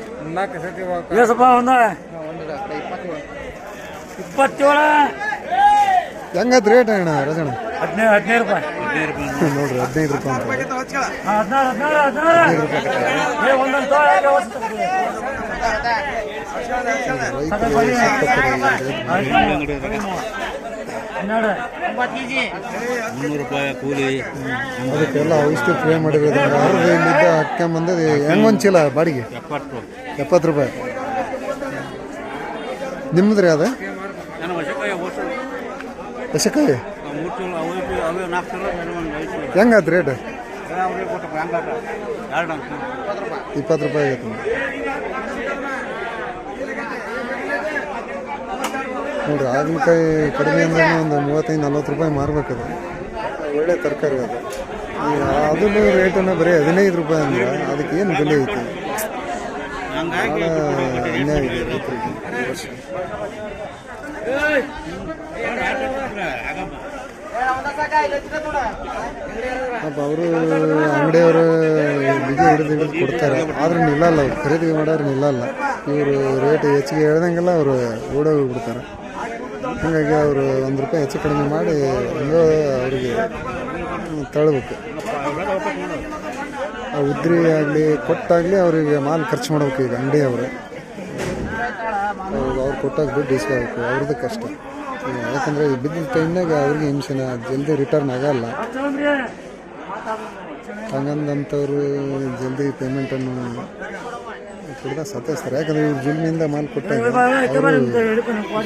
ಹೆಂಗತ್ ರೇಟ್ ಅಣ್ಣ ರಜಣ್ಣ 15 ರೂಪಾಯಿ ನೋಡ್ರಿ 15 ರೂಪಾಯಿ ಅಂತ ಅದಕ್ಕೆಲ್ಲ ಔಷಧಿ ಫ್ರೈ ಮಾಡಿರೋದು ಅವ್ರದ್ದು ಇಲ್ಲಿದ್ದ ಹಾಕ್ಕೊಂಬಂದದು ಹೆಂಗೊಂದು ಚೀಲ ಬಾಡಿಗೆ 70 ರೂಪಾಯಿ ನಿಮ್ಮದ್ರಿ ಅದ ಹಸಕಾಯಿ ಹೆಂಗಾತ್ ರೇಟ್ 20 ರೂಪಾಯಿ ಆಗೈತೆ ನೋಡ್ರಿ ಹಾಗಲಕಾಯಿ ಕಡಿಮೆ ಅಂದ್ರೆ ಒಂದು 35-40 ರೂಪಾಯಿ ಮಾರ್ಬೇಕದು ಒಳ್ಳೆ ತರಕಾರಿ ಅದು ಅದನ್ನು ರೇಟನ್ನು ಬರೀ 15 ರೂಪಾಯಿ ಅಂದ್ರೆ ಅದಕ್ಕೆ ಏನು ಬೆಲೆ ಐತಿ ಭಾಳ ಅನ್ಯಾಯ ಇದೆ ರೈತರಿಗೆ ಈ ವರ್ಷ. ಪಾಪ ಅವರು ಅಂಗಡಿಯವರು ಬಿಗಿ ಹಿಡಿದು ಕೊಡ್ತಾರೆ ಆದ್ರೆ ನಿಲ್ಲಲ್ಲ ಅವ್ರು ಖರೀದಿ ಮಾಡೋರು ನಿಲ್ಲಲ್ಲ ಇವರು ರೇಟ್ ಹೆಚ್ಚಿಗೆ ಹೇಳ್ದಂಗೆಲ್ಲ ಅವರು ಓಡೋಗಿ ಬಿಡ್ತಾರೆ ಹಾಗಾಗಿ ಅವರು 1 ರೂಪಾಯಿ ಹೆಚ್ಚು ಕಡಿಮೆ ಮಾಡಿ ಹಂಗೋ ಅವ್ರಿಗೆ ತಳ್ಬೇಕು ಉದ್ರಿ ಆಗಲಿ ಕೊಟ್ಟಾಗಲಿ ಅವ್ರಿಗೆ ಮಾಲ್ ಖರ್ಚು ಮಾಡ್ಬೇಕು ಈಗ ಅಂಗಡಿಯವರು ಅವ್ರು ಕೊಟ್ಟಾಗ ದುಡ್ಡು ಇಸ್ಕೋಬೇಕು ಅವ್ರದ್ದು ಕಷ್ಟ ಯಾಕಂದರೆ ಈ ಬಿದ್ದ ಟೈಮ್ನಾಗ ಅವ್ರಿಗೆ ಹಿಂಸೆನ ಜಲ್ದಿ ರಿಟರ್ನ್ ಆಗಲ್ಲ ಹಂಗಂದಂಥವ್ರು ಜಲ್ದಿ ಪೇಮೆಂಟನ್ನು ಕೊಡ್ದ ಸತಾಯಿಸ್ತಾರೆ ಯಾಕಂದರೆ ಇವ್ರು ಜುಲ್ಮಿಯಿಂದ ಮಾಲ್ ಕೊಟ್ಟಾಗ ಅವರು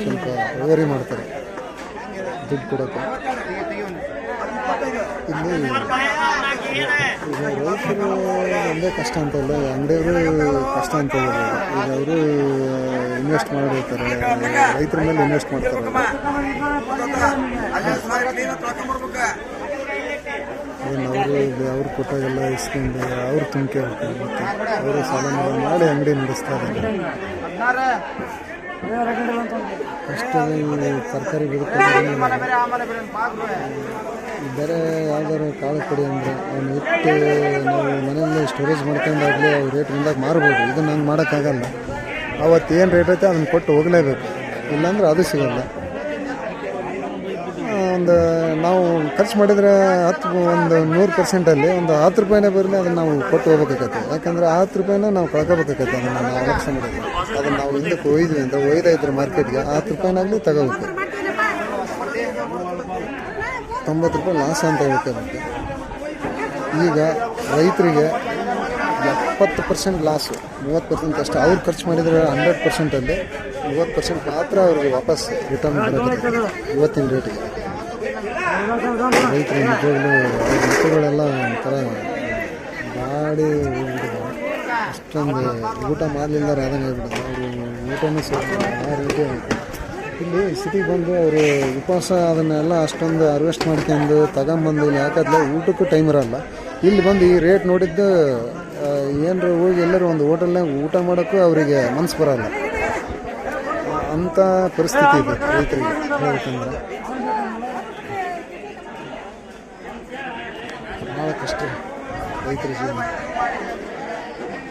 ಸ್ವಲ್ಪ ಓವರಿ ಮಾಡ್ತಾರೆ ದುಡ್ಡು ಕೊಡೋಕ್ಕೆ ಇಲ್ಲಿ ಈಗ ರೈತರು ಒಂದೇ ಕಷ್ಟ ಅಂತಲ್ಲ ಅಂಗಡಿಯವರು ಕಷ್ಟ ಅಂತ ಈಗ ಅವರು ಇನ್ವೆಸ್ಟ್ ಮಾಡಿರ್ತಾರೆ ರೈತರ ಮೇಲೆ ಇನ್ವೆಸ್ಟ್ ಮಾಡ್ತಾರೆ ಅದನ್ನು ಅವರು ಕೊಟ್ಟಾಗೆಲ್ಲ ಇಸ್ಕೊಂಡು ಅವ್ರು ತುಂಬಿಕೆ ಹೋಗ್ತಾರೆ ಮತ್ತು ಅವರು ಸಾಲ ಮಾಡಿ ಅಂಗಡಿ ನಡೆಸ್ತಾ ಇದ್ದಾರೆ ಕಷ್ಟದ ತರಕಾರಿ ಬೇರೆ ಯಾವ್ದಾದ್ರು ಕಾಳು ಕೊಡಿ ಅಂದರೆ ಅವನು ಇಟ್ಟು ನಾವು ಮನೆಯಲ್ಲಿ ಸ್ಟೋರೇಜ್ ಮಾಡ್ಕೊಂಡಾಗಲಿ ಅವ್ರು ರೇಟ್ ಬಂದಾಗ ಮಾರ್ಬೋದು ಇದನ್ನು ಹಂಗೆ ಮಾಡೋಕ್ಕಾಗಲ್ಲ ಅವತ್ತು ಏನು ರೇಟ್ ಐತೆ ಅದನ್ನು ಕೊಟ್ಟು ಹೋಗಲೇಬೇಕು ಇಲ್ಲಾಂದ್ರೆ ಅದು ಸಿಗಲ್ಲ ಒಂದು ನಾವು ಖರ್ಚು ಮಾಡಿದರೆ ಒಂದು 100%ಅಲ್ಲಿ ಒಂದು 10 ರೂಪಾಯಿನೇ ಬರಲಿ ಅದನ್ನು ನಾವು ಕೊಟ್ಟು ಹೋಗ್ಬೇಕಾಗತ್ತೆ ಯಾಕಂದರೆ 10 ರೂಪಾಯಿನ ನಾವು ಕಳ್ಕೋಬೇಕಾಗತ್ತೆ ಅದನ್ನು ನಾವು ಅಲಕ್ಷ ಮಾಡಿದ್ವಿ ಅದನ್ನು ನಾವು ಹಿಂದಕ್ಕೆ ಒಯ್ದ್ವಿ ಅಂತ ಒಯ್ದ ಇದ್ರೆ ಮಾರ್ಕೆಟ್ಗೆ 10 ರೂಪಾಯಿನಾಗಲಿ ತಗೋಬೇಕು 90 ರೂಪಾಯಿ ಲಾಸ್ ಅಂತ ಹೇಳ್ಬೇಕಾಗುತ್ತೆ ಈಗ ರೈತರಿಗೆ 70% ಲಾಸು 30% ಅಷ್ಟು ಅವ್ರು ಖರ್ಚು ಮಾಡಿದರೆ 100%ಅಲ್ಲಿ 30% ಮಾತ್ರ ಅವ್ರಿಗೆ ವಾಪಸ್ ರಿಟರ್ನ್ ಬರೋದು ಇವತ್ತಿನ ರೇಟಿಗೆ ರೈತರು ನಿಜವಾಗ್ಲೂ ಮಕ್ಕಳೆಲ್ಲ ಒಂಥರ ಗಾಡಿ ಹೋಗ್ಬಿಟ್ಟಿದ್ದಾರೆ ಅಷ್ಟೊಂದು ಊಟ ಮಾಡಲಿಲ್ಲ ಆದಂಗೆ ಆಗ್ಬಿಟ್ಟಿದೆ ಅವರು ಊಟನೂ ಸಿಗ್ತದೆ ಆ ರೀತಿ ಇಲ್ಲಿ ಸಿಟಿಗೆ ಬಂದು ಅವರು ಉಪವಾಸ ಅದನ್ನೆಲ್ಲ ಅಷ್ಟೊಂದು ಹಾರ್ವೆಸ್ಟ್ ಮಾಡ್ಕೊಂಡು ತಗೊಂಬಂದು ಇಲ್ಲಿ ಹಾಕಿದ್ಲೆ ಊಟಕ್ಕೂ ಟೈಮ್ ಇರಲ್ಲ ಇಲ್ಲಿ ಬಂದು ಈ ರೇಟ್ ನೋಡಿದ್ದು ಏನರು ಹೋಗಿ ಎಲ್ಲರೂ ಒಂದು ಹೋಟೆಲ್ನಾಗ ಊಟ ಮಾಡೋಕ್ಕೂ ಅವರಿಗೆ ಮನಸ್ಸು ಬರೋಲ್ಲ ಅಂಥ ಪರಿಸ್ಥಿತಿ ಇದೆ ರೈತರಿಗೆ ಹೇಳ್ಬೇಕಂದ್ರೆ ಭಾಳ ಕಷ್ಟ ರೈತರ ಜೀವನ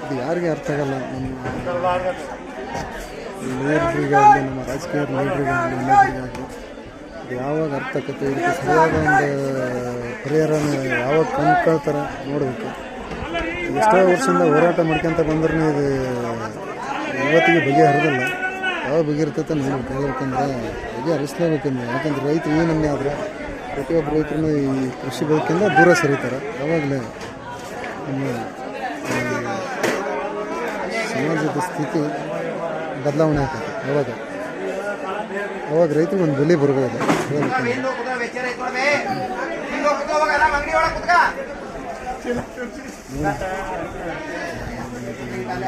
ಇದು ಯಾರಿಗೆ ಅರ್ಥ ಆಗಲ್ಲ ನಮ್ಮ ಲೀಡ್ರಿಗಾಗಲಿ ನಮ್ಮ ರಾಜಕೀಯ ಲೀಡ್ರಿಗಾಗಲಿ ಇನ್ನೊಬ್ಬರಿಗಾಗಲಿ ಇದು ಯಾವಾಗ ಅರ್ಥ ಆಕತ್ತೆ ಇದಕ್ಕೆ ಸರಿಯಾದ ಒಂದು ಪರಿಹಾರನ ಯಾವಾಗ ಕೊಂಡ್ಕೊಳ್ತಾರೆ ನೋಡಬೇಕು ಎಷ್ಟೋ ವರ್ಷದಿಂದ ಹೋರಾಟ ಮಾಡ್ಕೊಂತ ಬಂದ್ರೂ ಇದು ಇವತ್ತಿಗೆ ಬಗೆಹರಿದಿಲ್ಲ ಯಾವಾಗ ಬಗೆಹರ್ತೈತೆ ನೋಡ್ಬೇಕು ಯಾಕಂದ್ರೆ ಬಗೆಹರಿಸಲೇಬೇಕಂದ್ರೆ ಯಾಕಂದ್ರೆ ರೈತರು ಏನನ್ನೇ ಆದರೆ ಪ್ರತಿಯೊಬ್ಬರು ರೈತರನ್ನು ಈ ಕೃಷಿ ಬದುಕಿಂದ ದೂರ ಸರಿತಾರೆ ಯಾವಾಗಲೇ ನಮ್ಮ ಸಮಾಜದ ಸ್ಥಿತಿ ಬದಲಾವಣೆ ಆಗ್ತದೆ ಅವಾಗ ರೈತರಿಗೆ ಒಂದು ಬೆಲೆ ಬರ್ಬೋದು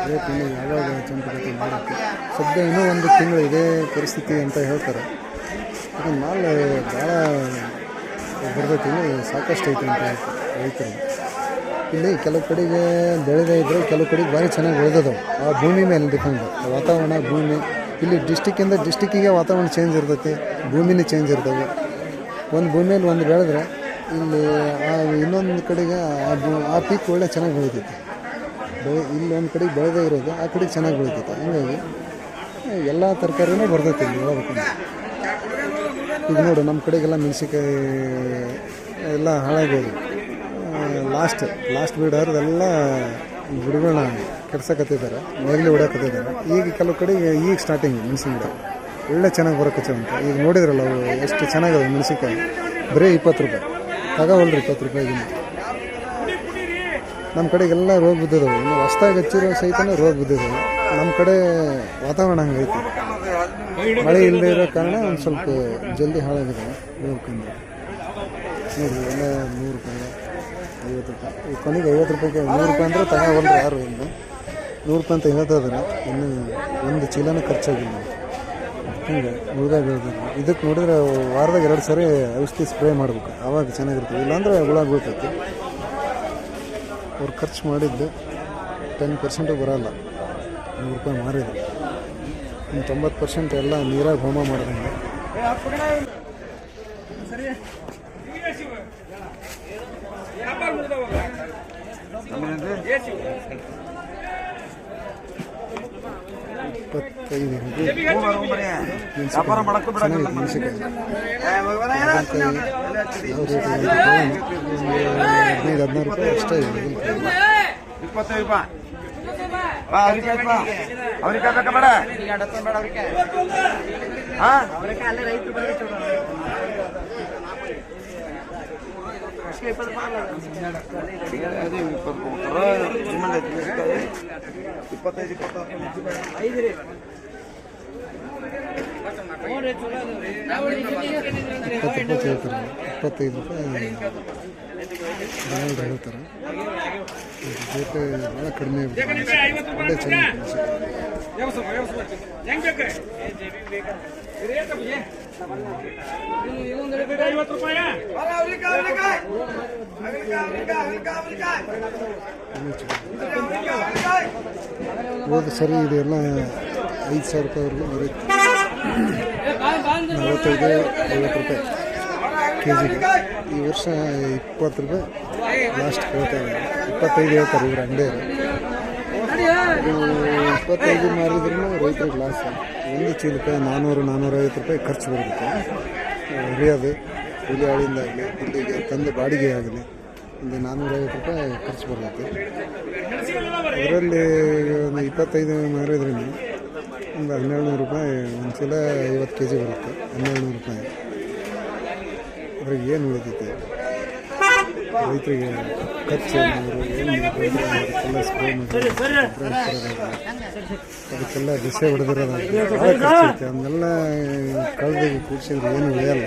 ರೇಟ್ ಯಾವಾಗ ಚಂಪುಗತಿ ಮಾಡೋಕ್ಕೆ ಸದ್ಯ ಇನ್ನೂ 1 ತಿಂಗಳು ಇದೇ ಪರಿಸ್ಥಿತಿ ಅಂತ ಹೇಳ್ತಾರೆ ಅದನ್ನು ಮಾಲ್ ಭಾಳ ಬರ್ತೈತಿ ಸಾಕಷ್ಟು ಐತೆ ಅಂತ ಹೇಳ್ತಾರೆ ರೈತರು ಇಲ್ಲಿ ಕೆಲವು ಕಡೆಗೆ ಬೆಳೆದೇ ಇದ್ದರೆ ಕೆಲವು ಕಡೆಗೆ ಭಾರಿ ಚೆನ್ನಾಗಿ ಬೆಳೆದವು. ಆ ಭೂಮಿ ಮೇಲೆ ಡಿಪೆಂಡ್, ವಾತಾವರಣ ಭೂಮಿ. ಇಲ್ಲಿ ಡಿಸ್ಟಿಕ್ಕಿಂದ ಡಿಸ್ಟಿಕ್ಕಿಗೆ ವಾತಾವರಣ ಚೇಂಜ್ ಇರ್ತೈತಿ, ಭೂಮಿನೇ ಚೇಂಜ್ ಇರ್ತವೆ. ಒಂದು ಭೂಮಿಯಲ್ಲಿ ಒಂದು ಬೆಳೆದ್ರೆ ಇಲ್ಲಿ ಇನ್ನೊಂದು ಕಡೆಗೆ ಆ ಪೀಕ್ ಒಳ್ಳೆ ಚೆನ್ನಾಗಿ ಬೆಳಿತೈತಿ. ಇಲ್ಲಿ ಒಂದು ಕಡೆಗೆ ಬೆಳೆದೇ ಇರೋದು ಆ ಕಡೆಗೆ ಚೆನ್ನಾಗಿ ಬೆಳಿತೈತಿ. ಹೀಗಾಗಿ ಎಲ್ಲ ತರಕಾರಿನೂ ಬರ್ತೈತಿ ಇಲ್ಲಿ ಹೇಳ್ಬೇಕಂದ್ರೆ. ಈಗ ನೋಡು ನಮ್ಮ ಕಡೆಗೆಲ್ಲ ಮೆಣಸಿನ್ಕಾಯಿ ಎಲ್ಲ ಹಾಳಾಗೋದು. ಲಾಸ್ಟ್ ಬಿಡೋರ್ದೆಲ್ಲ ಗಿಡಗಳನ್ನ ಕೆಡ್ಸಕತ್ತಿದ್ದಾರೆ, ನೇಗಿಲು ಹೊಡ್ಯಾಕತ್ತಿದ್ದಾರೆ. ಈಗ ಕೆಲವು ಕಡೆಗೆ ಈಗ ಸ್ಟಾರ್ಟಿಂಗ್ ಮೆಣಸಿನ ಗಿಡ ಒಳ್ಳೆ ಚೆನ್ನಾಗಿ ಬರೋಕಚ್ಚ ಅಂತ. ಈಗ ನೋಡಿದ್ರಲ್ಲ ಅವು ಎಷ್ಟು ಚೆನ್ನಾಗವೆ ಮೆಣಸಿನ್ಕಾಯಿ. ಬರೀ 20 ರೂಪಾಯಿ ತಗೋವಲ್ರಿ, 20 ರೂಪಾಯಿಗಿನ್ನ. ನಮ್ಮ ಕಡೆಗೆಲ್ಲ ರೋಗ ಬಿದ್ದಿದ್ದಾವೆ. ಇನ್ನು ಹೊಸ್ದಾಗಿ ಹಚ್ಚಿರೋ ಸಹಿತನೇ ರೋಗ ಬಿದ್ದಿದ್ದಾವೆ. ನಮ್ಮ ಕಡೆ ವಾತಾವರಣ ಹಂಗೈತಿ, ಮಳೆ ಇಲ್ಲದೆ ಇರೋ ಕಾರಣ ಒಂದು ಸ್ವಲ್ಪ ಜಲ್ದಿ ಹಾಳಾಗಿದ್ದಾವೆ. ನೋಡ್ಕೊಂಡು ನೋಡಿ ಎಲ್ಲ 100 ರೂಪಾಯಿ 50 ರೂಪಾಯಿ. ಈ ಕೊನೆಗೆ 50 ರೂಪಾಯಿಗೆ 100 ರೂಪಾಯಿ ಅಂದರೆ ತಗೋವಲ್ರಿ ಯಾರು. ಇನ್ನು 100 ರೂಪಾಯಿ ಅಂತ ಹೇಳ್ತಾ ಇದ್ದಾರೆ. ಇನ್ನು ಒಂದು ಚೀಲನೂ ಖರ್ಚಾಗಿಲ್ಲ. ಹಿಂಗೆ ಉಳ್ದಾಗ ಬೆಳೆದ್ರೆ ಇದಕ್ಕೆ ನೋಡಿದ್ರೆ ವಾರದಾಗ 2 ಸರಿ ಔಷಧಿ ಸ್ಪ್ರೇ ಮಾಡ್ಬೇಕು, ಆವಾಗ ಚೆನ್ನಾಗಿರ್ತದೆ. ಇಲ್ಲಾಂದರೆ ಹುಳ ಬೀಳ್ತೈತಿ. ಅವ್ರು ಖರ್ಚು ಮಾಡಿದ್ದು 10% ಬರೋಲ್ಲ. 100 ರೂಪಾಯಿ ಮಾರಿದ್ರು. ಇನ್ನು 90% ಎಲ್ಲ ನೀರಾಗ ಹೋಮ ಮಾಡೋದಂಗೆ. ವ್ಯಾಪಾರ ಮಾಡಕ್ಕೂ ಬಿಡ. ಮೆಣಸಿನ್ಕಾಯಿ ಯಾವ ರೇಟ್ 15-16 ರೂಪಾಯಿ ಅಷ್ಟೇ ಇದೆ. 25 ರೂಪಾಯಿ. ಅವ್ರಿಕಾಯಿ ಬೇಕಾ ಬೇಡ? ಹಾಂ $25 ರೂಪಾಯಿ ಹೇಳ್ತಾರೆ. ರೇಟ್ ಭಾಳ ಕಡಿಮೆ ಒಳ್ಳೆ ಚೆನ್ನಾಗಿ ಹೋದ ಸರಿ ಇದೆಲ್ಲ 5,000 ರೂಪಾಯಿವರೆಗೂ ಬರುತ್ತೆ. 45-50 ರೂಪಾಯಿ ಕೆಜಿಗೆ. ಈ ವರ್ಷ 20 ರೂಪಾಯಿ ಲಾಸ್ಟ್ ಹೇಳ್ತಾ ಇದ್ದಾರೆ. 25 ಹೇಳ್ತಾರೆ ಇವ್ರು ಅಂಗಡಿಯವರು. 25 ಮಾರಿದ್ರೂ ರೈತರಿಗೆ ಲಾಸ್. ಒಂದು ಚೀಲಕ್ಕೆ 400-450 ರೂಪಾಯಿ ಖರ್ಚು ಬರುತ್ತೆ. ಹುರಿಯೋದು ಕೂಲಿ ಆಳಿಂದಾಗಲಿ ಇಲ್ಲಿಗೆ ತಂದು ಬಾಡಿಗೆ ಆಗಲಿ ಒಂದು 450 ರೂಪಾಯಿ ಖರ್ಚು ಬರುತ್ತೆ. ಅದರಲ್ಲಿ ಒಂದು 25 ಮಾರಿದ್ರೂ ಒಂದು 1,200 ರೂಪಾಯಿ. ಒಂದು ಚೀಲ 50 kg ಬರುತ್ತೆ, 1,200 ರೂಪಾಯಿ. ಅದ್ರಿಗೆ ಏನು ಉಳಿತೈತೆ ರೈತರಿಗೆ ಖರ್ಚು? ಅದಕ್ಕೆಲ್ಲ ಸ್ಪ್ರೇ ಮಾಡಿ ಅದಕ್ಕೆಲ್ಲ ದಿಸೆ ಹೊಡೆದಿರೋದಾಗಲಿ ಭಾಳ ಖರ್ಚು ಐತೆ. ಅದನ್ನೆಲ್ಲ ಕಳೆದಾಗಿ ಕೂಡಿಸಿದ್ರೆ ಏನು ಉಳಿಯಲ್ಲ.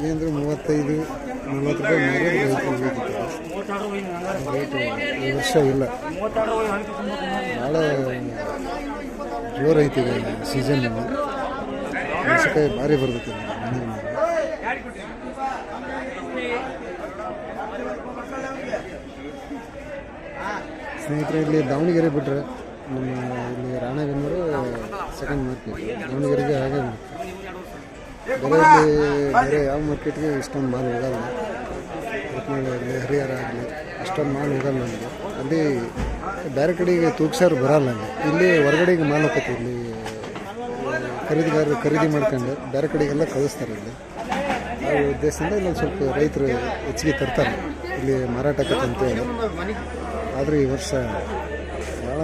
ಏನಂದ್ರೆ 35-40 ರೂಪಾಯಿ ಮಾರಿದ್ರೆ ರೈತರು ಉಳಿತೈತೆ. ರೇಟು ಈ ವರ್ಷ ಇಲ್ಲ, ಭಾಳ ಜೋರು ಐತಿದೆ ಸೀಸನ್. ಮೆಣಸಿನ್ಕಾಯಿ ಭಾರಿ ಬರ್ತೈತಿ ಮನೆಗೆ. ಸ್ನೇಹಿತರೆ, ಇಲ್ಲಿ ದಾವಣಗೆರೆ ಬಿಟ್ಟರೆ ನಮ್ಮ ಇಲ್ಲಿ ರಾಣೆಬೆನ್ನೂರು ಸೆಕೆಂಡ್ ಮಾರ್ಕೆಟ್. ದಾವಣಗೆರೆಗೆ ಹಾಗೆ ಬೇರೆ ಯಾವ ಮಾರ್ಕೆಟ್ಗೆ ಇಷ್ಟೊಂದು ಮಾಲ್ ಹೋಗಲ್ಲ. ಒಟ್ಟಿನಲ್ಲಿ ಹರಿಹರ ಆಗಲಿ ಅಷ್ಟೊಂದು ಮಾಲ್ ಹೋಗಲ್ಲ ನಮಗೆ. ಅಲ್ಲಿ ಬೇರೆ ಕಡೆಗೆ ತೂಗ್ಸಾರು ಬರಲ್ಲ. ಇಲ್ಲಿ ಹೊರಗಡೆಗೆ ಮಾಲ್ ಹೋಗ್ತೈತಿ. ಇಲ್ಲಿ ಖರೀದಿಗಾರರು ಖರೀದಿ ಮಾಡ್ಕೊಂಡು ಬೇರೆ ಕಡೆಗೆಲ್ಲ ಕಳಿಸ್ತಾರೆ. ಇಲ್ಲಿ ಆ ಉದ್ದೇಶದಿಂದ ಇಲ್ಲೊಂದು ಸ್ವಲ್ಪ ರೈತರು ಹೆಚ್ಚಿಗೆ ತರ್ತಾರೆ ಇಲ್ಲಿ ಮಾರಾಟಕ್ಕೆ ಅಂತೇಳಿ. ಆದರೆ ಈ ವರ್ಷ ಭಾಳ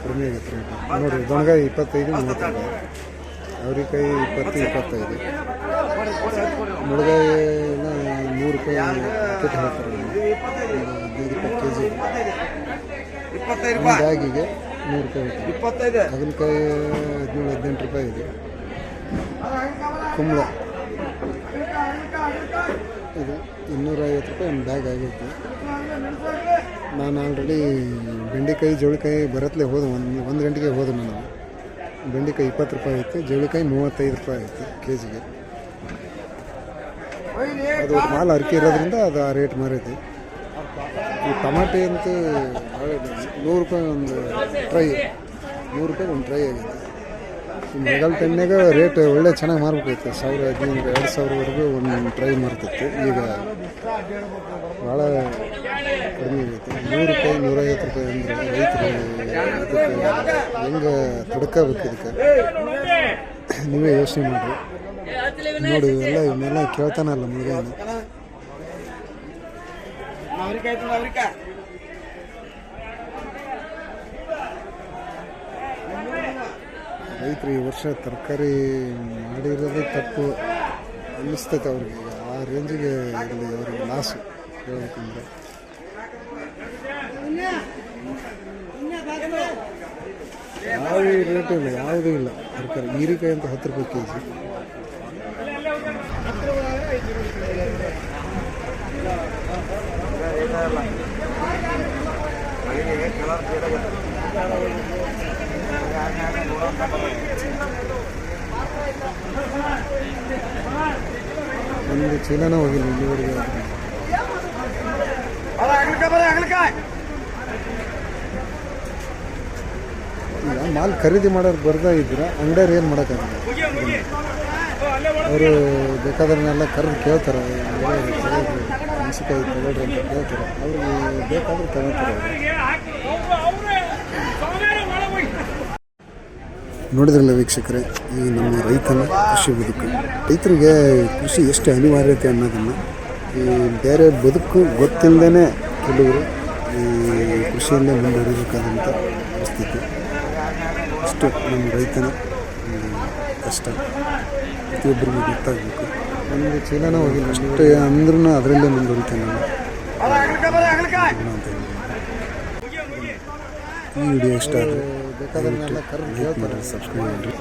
ಕಡಿಮೆ ಆಗೈತೆ ರೇಟ್. ನೋಡಿರಿ, ದೊಣಗಾಯಿ 25-30 ರೂಪಾಯಿ, ಅವ್ರಿಕಾಯಿ 20-25, ಮುಳುಗಾಯಿ ಎಲ್ಲ 100 ರೂಪಾಯಿ ಕೆಟ್ಟು ಹೇಳ್ತಾರೆ. 15-20 kg ಒಂದು ಬ್ಯಾಗಿಗೆ 100 ರೂಪಾಯಿ ಹೇಳ್ತಾರೆ. ಹಾಗಲಕಾಯಿ 17-18 ರೂಪಾಯಿ ಇದೆ. ಕುಂಬಳ ಇದು 250 ರೂಪಾಯಿ ಒಂದು ಬ್ಯಾಗ್ ಆಗೈತೆ. ನಾನು ಆಲ್ರೆಡಿ ಬೆಂಡೆಕಾಯಿ ಜೋಳಿಕಾಯಿ ಬರತ್ಲೆ ಹೋದ ಒಂದು ಗಂಟೆಗೆ ಹೋದೆ ನಾನು. ಬೆಂಡೆಕಾಯಿ 20 ರೂಪಾಯಿ ಐತೆ, ಜೋಳಿಕಾಯಿ 35 ರೂಪಾಯಿ ಐತೆ ಕೆಜಿಗೆ. ಅದು ಮಾಲ್ ಅರಿಕೆ ಇರೋದ್ರಿಂದ ಅದು ಆ ರೇಟ್ ಮಾರೈತಿ. ಈ ಟಮಾಟೆ ಅಂತೂ 100 ರೂಪಾಯಿ ಒಂದು ಟ್ರೈ, 100 ರೂಪಾಯಿ ಒಂದು ಟ್ರೈ ಆಗಿದೆ. ಈ ಮಳೆಗಾಲ ಟೈಮ್ನಾಗ ರೇಟ್ ಒಳ್ಳೆ ಚೆನ್ನಾಗಿ ಮಾರ್ಬೇಕಾಯ್ತು. 1500 2000ವರೆಗೂ ಒಂದು ಟ್ರೈ ಮಾರ್ತಿತ್ತು. ಈಗ ಭಾಳ ಕಡಿಮೆ ಆಗೈತೆ. 100 ರೂಪಾಯಿ 150 ರೂಪಾಯಿ ಅಂದರೆ ರೈತರು ಇದಕ್ಕೆ ಹೆಂಗೆ ತಡ್ಕೋಬೇಕು, ಇದಕ್ಕೆ ನೀವೇ ಯೋಚನೆ ಮಾಡಿರಿ. ನೋಡಿ ಇವನ್ನೆಲ್ಲ ಕೇಳ್ತಾನಲ್ಲ ಮುಳುಗಾಯಿನ. ರೈತರು ಈ ವರ್ಷ ತರಕಾರಿ ಮಾಡಿರೋದು ತಪ್ಪು ಅನ್ನಿಸ್ತೈತೆ ಅವ್ರಿಗೆ. ಆ ರೇಂಜಿಗೆ ಇಲ್ಲಿ ಅವ್ರಿಗೆ ಲಾಸು ಹೇಳ್ಬೇಕಂದ್ರೆ. ಯಾವ ರೇಟು ಇಲ್ಲ, ಯಾವುದೂ ಇಲ್ಲ ತರಕಾರಿ. ಹೀರೆಕಾಯಿ ಅಂತ 10 ರೂಪಾಯಿ ಕೆ ಜಿ. ಒಂದು ಚೀಲನ ಹೋಗಿಲ್ಲ ಇಲ್ಲಿವರೆಗೆ. ಈಗ ಮಾಲ್ ಖರೀದಿ ಮಾಡೋರು ಬರ್ತಾ ಇದ್ರೆ ಅಂಗಡಿಯವ್ರು ಏನು ಮಾಡೋಕ್ಕಾಗಲ್ಲ. ಅವರು ಬೇಕಾದ್ರನ್ನೆಲ್ಲ ಕರೆದು ಕೇಳ್ತಾರೆ, ಮೆಣಸಿಕಾಯಿ ತಗೊಳ್ರಿ ಅಂತ ಕೇಳ್ತಾರೆ. ಅವ್ರಿಗೆ ಬೇಕಾದ್ರೆ ತಗೋತಾರೆ. ನೋಡಿದ್ರಲ್ಲ ವೀಕ್ಷಕರೇ, ಈ ನಮ್ಮ ರೈತನ ಕೃಷಿ ಬದುಕು. ರೈತರಿಗೆ ಕೃಷಿ ಎಷ್ಟು ಅನಿವಾರ್ಯತೆ ಅನ್ನೋದನ್ನು ಈ ಬೇರೆ ಬದುಕು ಗೊತ್ತಿಲ್ಲದೇ ಕೆಲವರು ಈ ಕೃಷಿಯಲ್ಲೇ ಮುಂದುವರಿಬೇಕಾದಂಥ ಪರಿಸ್ಥಿತಿ. ಅಷ್ಟು ನಮ್ಮ ರೈತನ ಕಷ್ಟ ಪ್ರತಿಯೊಬ್ಬರಿಗೂ ಗೊತ್ತಾಗಬೇಕು. ಒಂದು ಚೀಲನ ಹೋಗಿಲ್ಲ ಅಷ್ಟೇ ಅಂದ್ರೂ ಅದರಲ್ಲೇ ಮುಂದುವರಿತಾನೆ ನಾನು. ಈ ವಿಡಿಯೋ ಇಷ್ಟ ಆದರೆ ಬೇಕಾದ್ರೆ ಸಬ್ಸ್ಕ್ರೈಬ್ ಮಾಡಿರಿ.